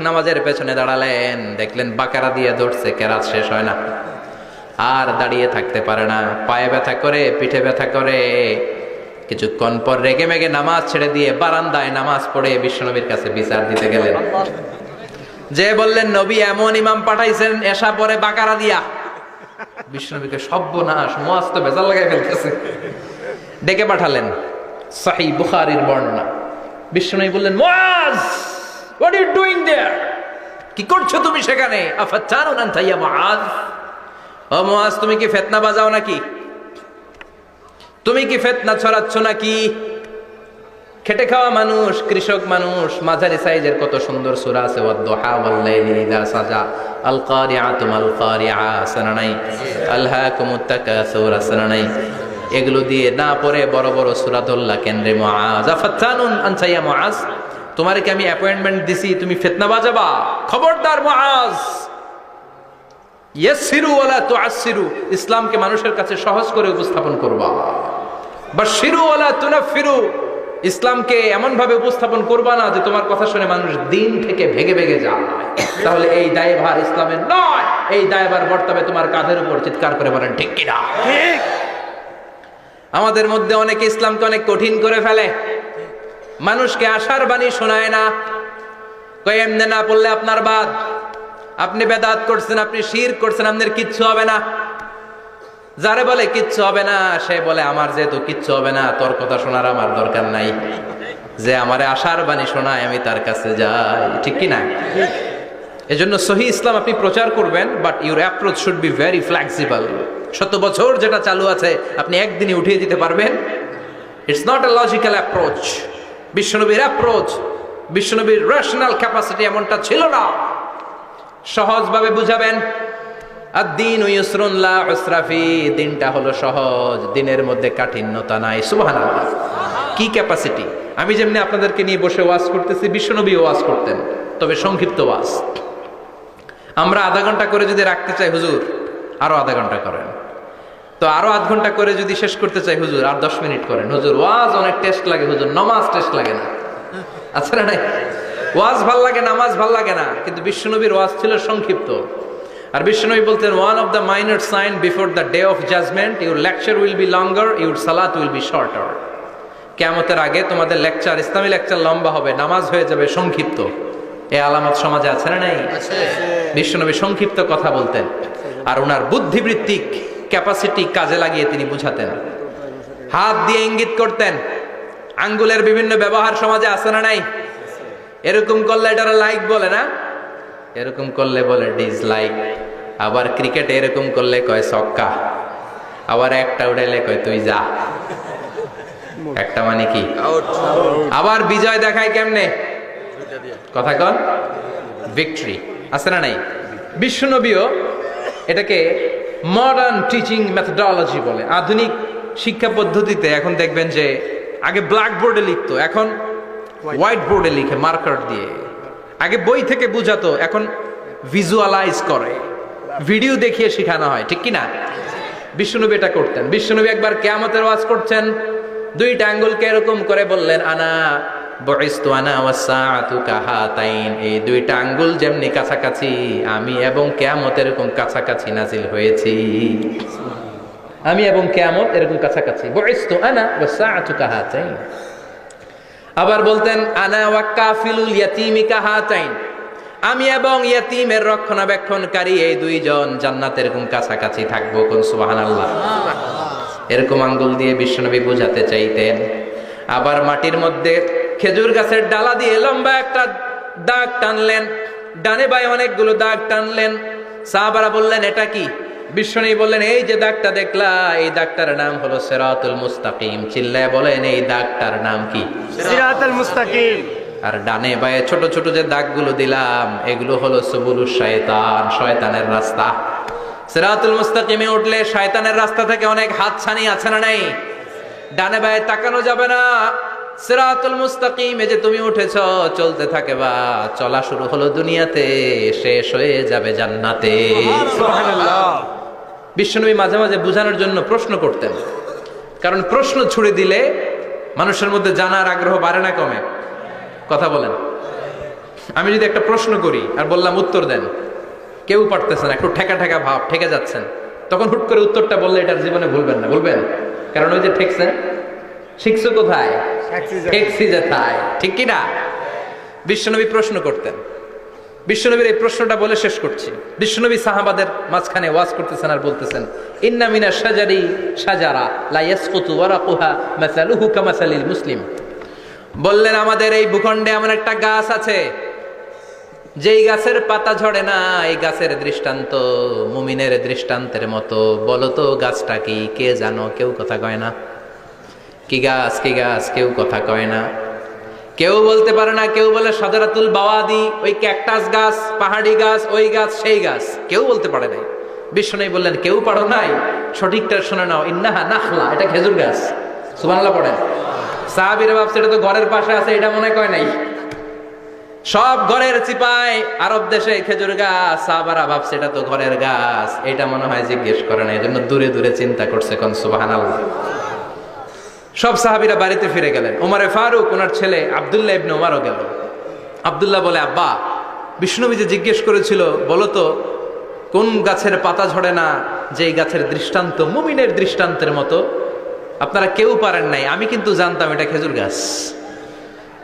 [SPEAKER 1] নামাজের পেছনে দাঁড়ালেন, দেখলেন বাকারা দিয়ে ধরছে, কেরাত শেষ হয় না, আর দাঁড়িয়ে থাকতে পারে না, পায়ে ব্যথা করে, পিঠে ব্যথা করে। কিছুক্ষণ পর রেগে মেগে নামাজ ছেড়ে দিয়ে বারান্দায় নামাজ পড়ে বিশ্বনবীর কাছে বিচার দিতে গেলেন। যে বললেন, নবী এমন ইমাম পাঠাইছেন এশা পরে বাকারা দিয়া। বিশ্বনবীকে সর্বনাশ, মুআয তো ভেজাল লাগাই ফেলতেছে। ডেকে পাঠালেন, সহিহ বুখারীর বর্ণনা। বিশ্বনবী বললেন, মুআয, হোয়াট আর ইউ ডুইং দেয়ার? কি করছো তুমি সেখানে? আফাতানুন আনতা ইয়া মুআয? ও মুআয, তুমি কি ফিতনা বাজাও নাকি? তুমি কি ফিতনা ছড়াচ্ছ নাকি? খেটে খাওয়া মানুষ, কৃষক মানুষ, মাঝারি সাইজের কত সুন্দর সূরা আছে, ওয়াদ-দুহা ওয়াল-লাইলি ইযা সাজা, আল কারিআতু মাল কারিআ, আসনা নাই, আলহাকুমুত তাকাসুর, আসনা নাই। এগুলো দিয়ে না পড়ে বড় বড় সূরা ধরলা কেন্দ্রে। মুআজ আফাতানুন আনতা ইয়া মুআজ, তোমারে কি আমি অ্যাপয়েন্টমেন্ট দিছি তুমি ফিতনা বাজাবা? খবরদার মুআজ, ইয়াসসিরু ওয়ালা তুআসসিরু, ইসলামকে মানুষের কাছে সহজ করে উপস্থাপন করবা। বাশশিরু ওয়ালা তুনাফফিরু, ইসলামকে এমন ভাবে উপস্থাপন করবা না যে তোমার কথা শুনে মানুষ দিন থেকে ভেগে ভেগে যায়। তাহলে এই দায়ভার ইসলামের নয়, এই দায়ভার বর্তাবে তোমার কাঁধের উপর। চিৎকার করে বলেন ঠিক কিনা?
[SPEAKER 2] ঠিক।
[SPEAKER 1] আমাদের মধ্যে অনেকে ইসলামকে অনেক কঠিন করে ফেলে, মানুষকে আশার বাণী শোনায় না, কয় এমনি না পড়লে আপনার বাদ, আপনি বেদাত করছেন, আপনি শিরক করছেন, আপনার কিচ্ছু হবে না। যারে বলে কিচ্ছু হবে না, সে বলে আমার যেহেতু কিচ্ছু হবে না, তোর কথা শোনার আমার দরকার নাই। যে আমারে আশার বাণী শোনায় আমি তার কাছে যাই, ঠিক কি না? এজন্য সহি ইসলাম আপনি প্রচার করবেন, but your approach should be very flexible. 100 বছর যেটা চালু আছে আপনি একদিনে উঠিয়ে দিতে পারবেন? It's not a logical approach. বিশ্বনবীর অ্যাপ্রোচ, বিশ্বনবীর রেশনাল ক্যাপাসিটি এমনটা ছিল না। সহজভাবে বুঝাবেন। আদ-দীন ইউসরুন লা উসরা ফি, দিনটা হলো সহজ, দিনের মধ্যে কাঠিন্যতা নাই। সুবহানাল্লাহ। কি ক্যাপাসিটি! আমি যেমনি আপনাদেরকে নিয়ে বসে ওয়াজ করতেছি, বিশ্বনবী ওয়াজ করতেন, তবে সংক্ষিপ্ত ওয়াজ। আমরা আধা ঘন্টা করে যদি রাখতে চাই, হুজুর আরো আধা ঘন্টা করেন। তো আরো আধ ঘন্টা করে যদি শেষ করতে চাই, হুজুর আর 10 মিনিট করেন। হুজুর ওয়াজ অনেক টেস্ট লাগে, হুজুর নামাজ টেস্ট লাগে না। আচ্ছা না নাই? ওয়াজ ভাল লাগে, নামাজ ভাল লাগে না, কিন্তু বিশ্বনবীর ওয়াজ ছিল সংক্ষিপ্ত। আর বিশ্বনবী বলতেন, one of the minor sign before the day of judgement, your lecture will be longer, your সালাত উইল বি শর্টার। কিয়ামতের আগে তোমাদের লেকচার, ইসলামী লেকচার লম্বা হবে, নামাজ হয়ে যাবে সংক্ষিপ্ত। এই আলামত সমাজে আছে না নাই? বিশ্বনবী সংক্ষিপ্ত কথা বলতেন, আর ওনার বুদ্ধিবৃত্তিক ক্যাপাসিটি কাজে লাগিয়ে তিনি বুঝাতেন। হাত দিয়ে ইঙ্গিত করতেন, আঙ্গুলের বিভিন্ন ব্যবহার সমাজে আছে না নাই? এরকম করলে এটারা লাইক বলে না, এরকম করলে বলে ডিসলাইক। আবার ক্রিকেটে এরকম করলে কয় ছক্কা, আবার একটা উড়াইলে কয় তুই যা। একটা মানে কি? আবার বিজয় দেখায় কেমনে? কথা কন, ভিক্টরি। আছে না নাই? বিশ্বনবীও এটাকে মডার্ন টিচিং মেথডোলজি বলে। আধুনিক শিক্ষা পদ্ধতিতে এখন দেখবেন যে আগে ব্ল্যাক বোর্ডে লিখতো, এখন হোয়াইট বোর্ডে লিখে মার্কার দিয়ে। আগে বই থেকে বুঝাতো, এখন ভিজুয়ালাইজ করে, ভিডিও দেখিয়ে শেখানো হয়, ঠিক কি না? বিশ্বনবী এটা করতেন। বিশ্বনবী একবার কিয়ামতের ওয়াজ করছেন, দুইটা আঙ্গুলকে এরকম করে বললেন, আনা বুইসতু আনা ওয়াস সাআতু কাহাতাইন, এই দুইটা আঙ্গুল যেমনি কাছাকাছি, আমি এবং কিয়ামত এরকম কাছাকাছি নাজিল হয়েছি। আমি এবং কিয়ামত এরকম কাছাকাছি। বুইসতু আনা ওয়াস সাআতু কাহাতাইন। আবার বলতেন, আনা ওয়া কাফিলুল ইয়াতীমি কাহাতাইন, আমি এবং ইয়াতীমের রক্ষণাবেক্ষণকারী এই দুইজন জান্নাতে এরকম কাছাকাছি থাকবো। কোন সুবহানাল্লাহ। এরকম আঙ্গুল দিয়ে বিশ্বনবী বোঝাতে চাইতেন। আবার মাটির মধ্যে খেজুর গাছের ডালা দিয়ে লম্বা একটা দাগ টানলেন, ডানে বায়ে অনেকগুলো দাগ টানলেন। সাহাবারা বললেন, এটা কি? বিশ্বনবী বললেন, এই যে দাগটা দেখলা, এই দাগটার নাম হলো সিরাতুল মুস্তাকিম। চিল্লায় বলেন, এই দাগটার নাম কি?
[SPEAKER 2] সিরাতুল মুস্তাকিম।
[SPEAKER 1] আর ডানে বায়ে ছোট ছোট যে দাগগুলো দিলাম, এগুলো হলো সুবুলুশ শয়তান, শয়তানের রাস্তা। সিরাতুল মুস্তাকিমে উঠলে শয়তানের রাস্তা থেকে অনেক হাতছানি আছে না নাই? ডানে বায়ে তাকানো যাবে না। সিরাতুল মুস্তাকিমে যে তুমি উঠেছো, চলতে থাকে বা চলা শুরু হলো দুনিয়াতে, শেষ হয়ে যাবে জান্নাতে।
[SPEAKER 2] সুবহানাল্লাহ।
[SPEAKER 1] বিশ্বনবী মাঝে মাঝে বোঝানোর জন্য প্রশ্ন করতেন, কারণ প্রশ্ন ছুড়ে দিলে মানুষের মধ্যে জানার আগ্রহ বাড়ে না কমে? কথা বলেন। আমি যদি একটা প্রশ্ন করি আর বললাম উত্তর দেন, কেউ পারতেছেন, একটু ঠেকা ঠেকা ভাব, ঠেকে যাচ্ছেন, তখন হুট করে উত্তরটা বললে এটার জীবনে ভুলবেন না, বলবেন? কারণ ওই যে ঠেকছেন, শিখছো কোথায়? ঠেকছি যেথায়, ঠিক কি না? বিশ্বনবী প্রশ্ন করতেন। বিশ্বনবীর এই প্রশ্নটা বলে শেষ করছি। বিশ্বনবী সাহাবাদের মাঝখানে ওয়াজ করতেছেন আর বলতেছেন, ইন্না মিনাশ শাজারি শাজারা লা ইয়াসকুতু ওয়ারাকুহা মাসালুহু কামাসালিল মুসলিম। বললেন, আমাদের এই ভূখণ্ডে এমন একটা গাছ আছে, যেই গাছের পাতা ঝরে না, এই গাছের দৃষ্টান্ত মুমিনের দৃষ্টান্তের মতো। বলো তো গাছটা কি? কে জানো? কেউ কথা কয় না। কি গাছ? কি গাছ? কেউ কথা কয় না। কেউ বলতে পারে না, কেউ বলে শাজারাতুল বাওয়াদি, ওই ক্যাকটাস গাছ, পাহাড়ি গাছ, ওই গাছ, সেই গাছ, কেউ বলতে পারে নাই। বিষ্ণু বললেন কেউ পারো নাই, সঠিকটা শুনে নাও, ইন্নাহা নাখলা, এটা খেজুর গাছ। সুবহানাল্লাহ পড়েন। সাহাবীরা ভাবছে এটা তো ঘরের পাশে আছে, এটা মনে কয় নাই। সব ঘরের চিপায় আরব দেশে খেজুর গাছ, সাহাবারা ভাবছে এটা তো ঘরের গাছ, এটা মনে হয় জিজ্ঞেস করে না, এজন্য দূরে দূরে চিন্তা করছে। কোন সুবহানাল্লাহ। সব সাহাবীরা বাড়িতে ফিরে গেলেন। ওমরে ফারুক, ওনার ছেলে আব্দুল্লাহ ইবনে ওমরও গেল। আব্দুল্লাহ বলে, আব্বা, বিষ্ণুনবী যে জিজ্ঞেস করেছিল, বলো তো কোন গাছের পাতা ঝরে না, যেই গাছের দৃষ্টান্ত মুমিনের দৃষ্টান্তের মতো, আপনারা কেউ পারেন নাই, আমি কিন্তু জানতাম এটা খেজুর গাছ।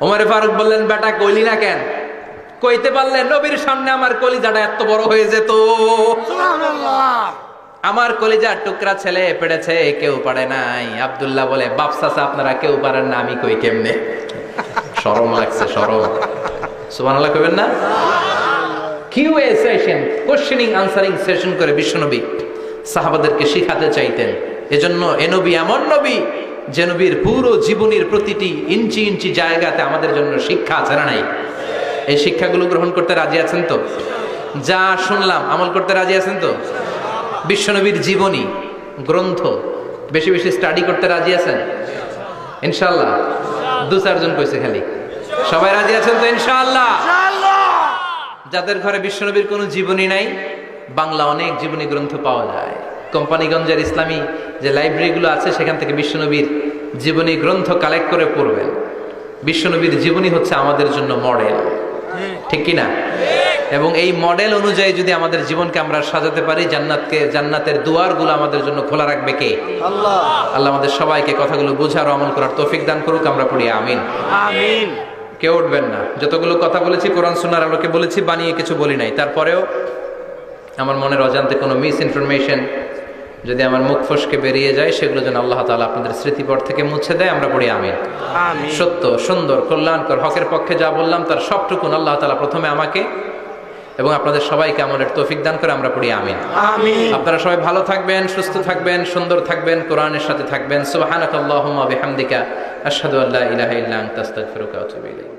[SPEAKER 1] ওমরে ফারুক বললেন, বেটা কইলি না কেন? কইতে পারলে নবীর সামনে আমার কলিজাটা এত বড় হয়ে যেত। আমার কলিজার টুকরা ছেলে পেড়েছে, কেউ পারে নাই। আব্দুল্লাহ বলে, বাপ চাচা আপনারা কেউ পারেন না, আমি কই কেমনে? শরম লাগছে, শরম। সুবহানাল্লাহ কইবেন না? QA session, questioning answering session করে বিশ্বনবী সাহাবাদেরকে শিখাতে চাইতেন। এজন্য এ নবী এমন নবী যে নবীর পুরো জীবনের প্রতিটি ইঞ্চি ইঞ্চি জায়গাতে আমাদের জন্য শিক্ষা আছে না নাই? এই শিক্ষাগুলো গ্রহণ করতে রাজি আছেন তো? যা শুনলাম আমল করতে রাজি আছেন তো? বিশ্বনবীর জীবনী গ্রন্থ বেশি বেশি স্টাডি করতে রাজি আছেন ইনশাআল্লাহ? দু চারজন কইছে খালি, সবাই রাজি আছেন তো ইনশাআল্লাহ? যাদের ঘরে বিশ্বনবীর কোনো জীবনী নাই, বাংলা অনেক জীবনী গ্রন্থ পাওয়া যায়। কোম্পানিগঞ্জের ইসলামী যে লাইব্রেরিগুলো আছে, সেখান থেকে বিশ্বনবীর জীবনী গ্রন্থ কালেক্ট করে পড়বেন। বিশ্বনবীর জীবনী হচ্ছে আমাদের জন্য মডেল, ঠিক কি না? এবং এই মডেল অনুযায়ী যদি আমাদের জীবনকে আমরা সাজাতে পারি, জান্নাতের দুয়ারগুলো আমাদের জন্য খোলা রাখবে কে? আল্লাহ। আল্লাহ আমাদের সবাইকে কথাগুলো বোঝার ও আমল করার তৌফিক দান করুক। আমরা পড়ি আমিন।
[SPEAKER 2] আমিন।
[SPEAKER 1] কেউ উঠবেন না। যতগুলো কথা বলেছি কোরআন সুন্নাহর আলোকে বলেছি, বানিয়ে কিছু বলি নাই। তারপরেও আমার মনের অজান্তে কোনো মিস ইনফরমেশন যদি আমার মুখ ফসকে বেরিয়ে যায়, সেগুলো যেন আল্লাহ তাআলা আপনাদের স্মৃতিপট থেকে মুছে দেয়। আমরা পড়ি আমিন। সত্য, সুন্দর, কল্যাণকর, হকের পক্ষে যা বললাম তার সবটুকুন আল্লাহ তাআলা প্রথমে আমাকে এবং আপনাদের সবাইকে আমলের তৌফিক দান করে। আমরা পড়ি আমিন। আপনারা সবাই ভালো থাকবেন, সুস্থ থাকবেন, সুন্দর থাকবেন, কোরআনের সাথে থাকবেন। সুবহানাকাল্লাহুম্মা বিহামদিকা আশহাদু আল্লা ইলাহা ইল্লা আনতা আস্তাগফিরুকা ওয়া আতুবু ইলাইক।